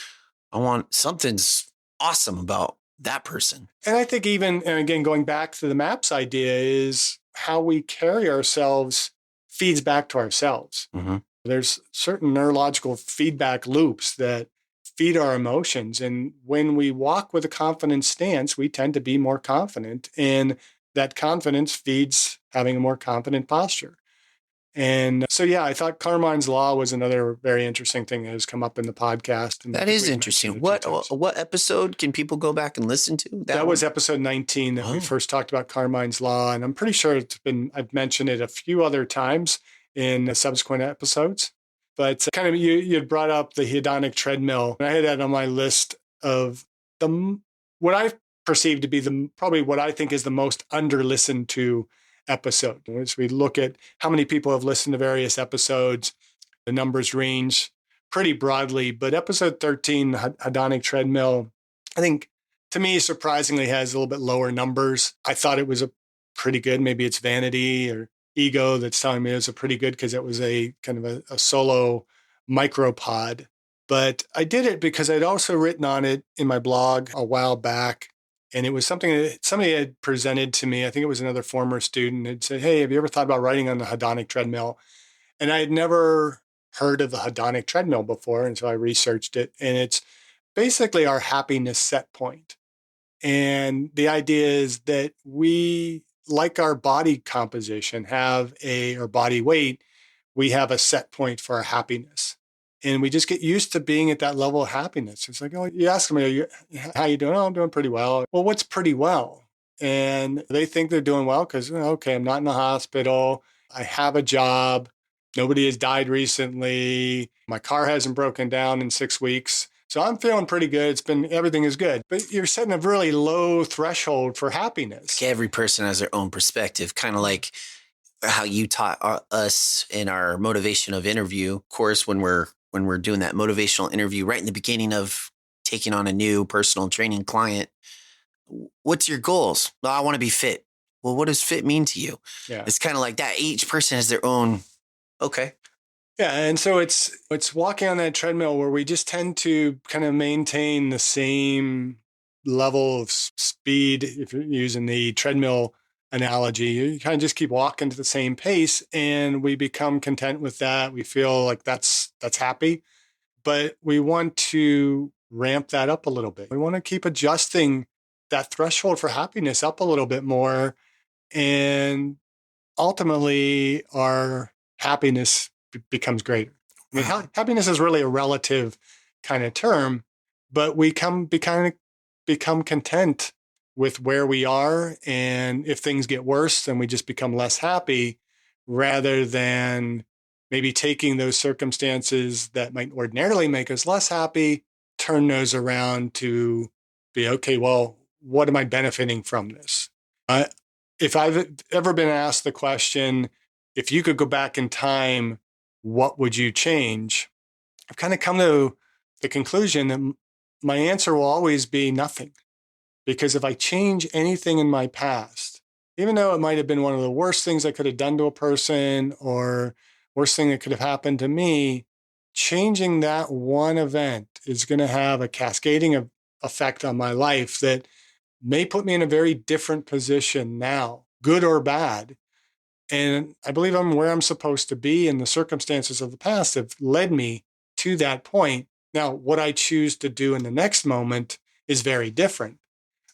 I want something's awesome about that person. And I think even, and again, going back to the MAPS idea, is how we carry ourselves feeds back to ourselves. Mm-hmm. There's certain neurological feedback loops that feed our emotions. And when we walk with a confident stance, we tend to be more confident. And that confidence feeds having a more confident posture. And so, yeah, I thought Carmine's Law was another very interesting thing that has come up in the podcast. And That is interesting. What episode can people go back and listen to? That was episode 19 that we first talked about Carmine's Law. And I'm pretty sure I've mentioned it a few other times in subsequent episodes. But kind of you had brought up the hedonic treadmill. And I had that on my list of what I perceive to be probably what I think is the most under-listened to episode. As we look at how many people have listened to various episodes, the numbers range pretty broadly. But episode 13, hedonic treadmill, I think to me surprisingly has a little bit lower numbers. I thought it was a pretty good. Maybe it's vanity or ego that's telling me it was a pretty good because it was a kind of a solo micropod. But I did it because I'd also written on it in my blog a while back. And it was something that somebody had presented to me. I think it was another former student had said, hey, have you ever thought about writing on the hedonic treadmill? And I had never heard of the hedonic treadmill before. And so I researched it. And it's basically our happiness set point. And the idea is that we, like our body composition, or body weight, we have a set point for our happiness. And we just get used to being at that level of happiness. It's like, oh, you ask me, how you doing? Oh, I'm doing pretty well. Well, what's pretty well? And they think they're doing well because, okay, I'm not in the hospital. I have a job. Nobody has died recently. My car hasn't broken down in 6 weeks. So I'm feeling pretty good. Everything is good. But you're setting a really low threshold for happiness. Every person has their own perspective, kind of like how you taught us in our motivation of interview course when we're doing that motivational interview right in the beginning of taking on a new personal training client. What's your goals? Well, I want to be fit. Well, what does fit mean to you? Yeah. It's kind of like that. Each person has their own. Okay. Yeah. And so it's walking on that treadmill where we just tend to kind of maintain the same level of speed. If you're using the treadmill analogy, you kind of just keep walking to the same pace and we become content with that. We feel like that's happy, but we want to ramp that up a little bit. We want to keep adjusting that threshold for happiness up a little bit more. And ultimately our happiness becomes greater. I mean, happiness is really a relative kind of term, but we become content with where we are. And if things get worse, then we just become less happy rather than maybe taking those circumstances that might ordinarily make us less happy, turn those around to be, okay, well, what am I benefiting from this? If I've ever been asked the question, if you could go back in time, what would you change? I've kind of come to the conclusion that my answer will always be nothing. Because if I change anything in my past, even though it might have been one of the worst things I could have done to a person or worst thing that could have happened to me, changing that one event is going to have a cascading effect on my life that may put me in a very different position now good or bad. And I believe I'm where I'm supposed to be, and the circumstances of the past have led me to that point. Now, what I choose to do in the next moment is very different,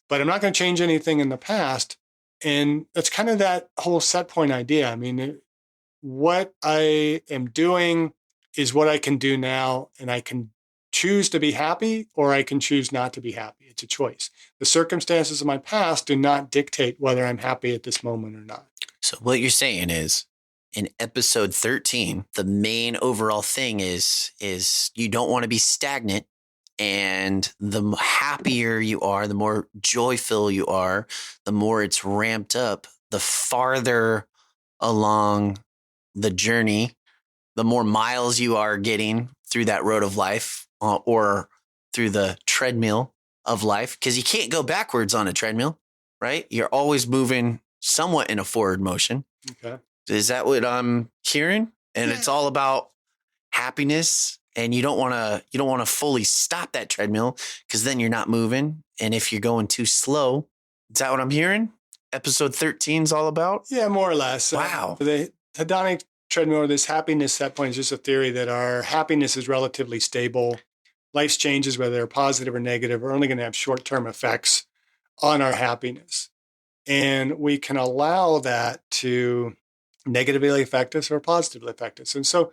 but I'm not going to change anything in the past. And that's kind of that whole set point idea. I mean, what I am doing is what I can do now, and I can choose to be happy or I can choose not to be happy. It's a choice. The circumstances of my past do not dictate whether I'm happy at this moment or not. So what you're saying is in episode 13, the main overall thing is you don't want to be stagnant. And the happier you are, the more joyful you are, the more it's ramped up, the farther along the journey, the more miles you are getting through that road of life or through the treadmill of life, because you can't go backwards on a treadmill, right? You're always moving somewhat in a forward motion. Okay. Is that what I'm hearing? And Yeah. It's all about happiness, and you don't want to fully stop that treadmill, because then you're not moving. And if you're going too slow, is that what I'm hearing? Episode 13 is all about? Yeah, more or less. Wow. The hedonic treadmill, or this happiness set point, is just a theory that our happiness is relatively stable. Life's changes, whether they're positive or negative, are only going to have short-term effects on our happiness. And we can allow that to negatively affect us or positively affect us. And so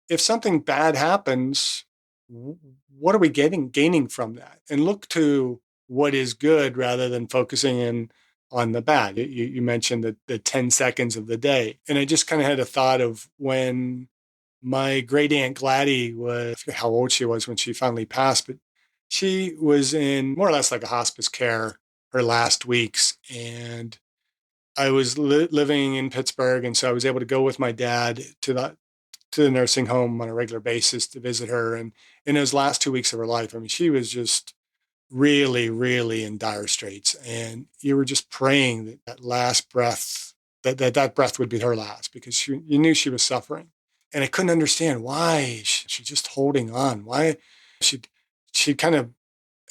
if something bad happens, what are we gaining from that? And look to what is good rather than focusing in on the bad. You mentioned the 10 seconds of the day. And I just kind of had a thought of when my great aunt Gladys I forget how old she was when she finally passed, but she was in more or less like a hospice care her last weeks. And I was living in Pittsburgh. And so I was able to go with my dad to the nursing home on a regular basis to visit her. And in those last 2 weeks of her life, I mean, she was just really, really in dire straits. And you were just praying that last breath, that breath would be her last, because you knew she was suffering. And I couldn't understand why she's just holding on. Why she'd kind of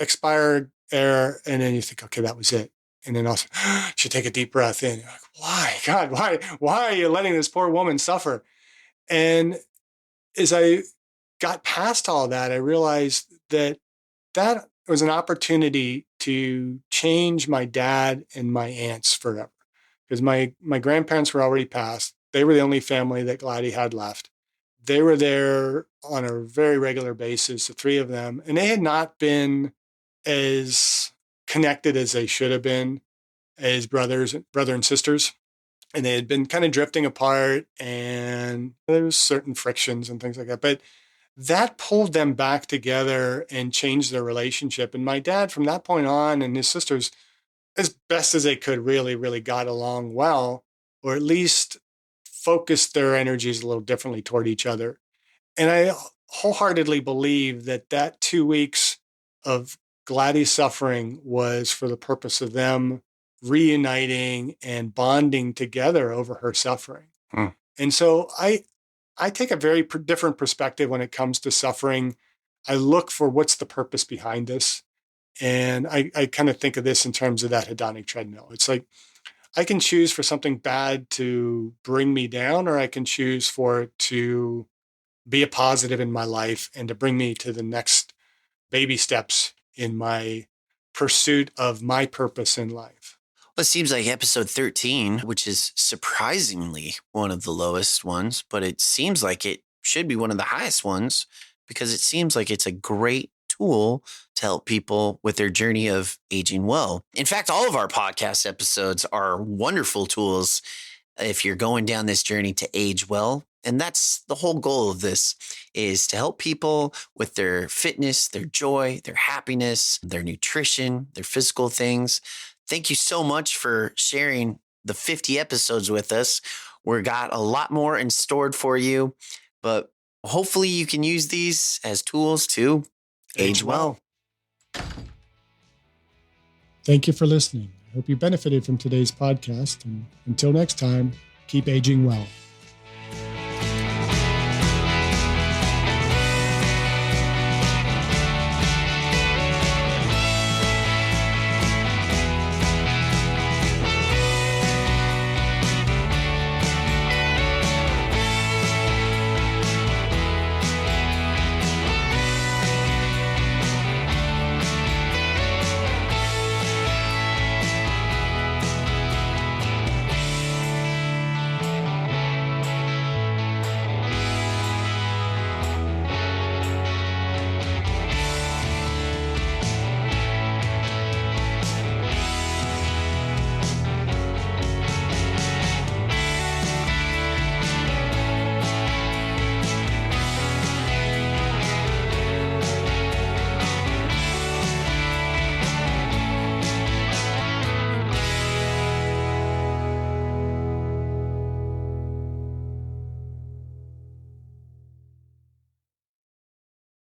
expired air, and then you think, okay, that was it. And then also she'd take a deep breath in. You're like, why, God, why are you letting this poor woman suffer? And as I got past all that, I realized that was an opportunity to change my dad and my aunts forever. Because my grandparents were already passed. They were the only family that Gladys had left. They were there on a very regular basis, the three of them, and they had not been as connected as they should have been as brother and sisters. And they had been kind of drifting apart, and there was certain frictions and things like that. But that pulled them back together and changed their relationship. And my dad, from that point on, and his sisters, as best as they could, really, really got along well, or at least focused their energies a little differently toward each other. And I wholeheartedly believe that 2 weeks of Gladys suffering was for the purpose of them reuniting and bonding together over her suffering. And so I take a very different perspective when it comes to suffering. I look for what's the purpose behind this. And I kind of think of this in terms of that hedonic treadmill. It's like I can choose for something bad to bring me down, or I can choose for it to be a positive in my life and to bring me to the next baby steps in my pursuit of my purpose in life. Well, it seems like episode 13, which is surprisingly one of the lowest ones, but it seems like it should be one of the highest ones, because it seems like it's a great tool to help people with their journey of aging well. In fact, all of our podcast episodes are wonderful tools if you're going down this journey to age well. And that's the whole goal of this, is to help people with their fitness, their joy, their happiness, their nutrition, their physical things. Thank you so much for sharing the 50 episodes with us. We've got a lot more in stored for you, but hopefully you can use these as tools to age well. Thank you for listening. I hope you benefited from today's podcast. And until next time, keep aging well.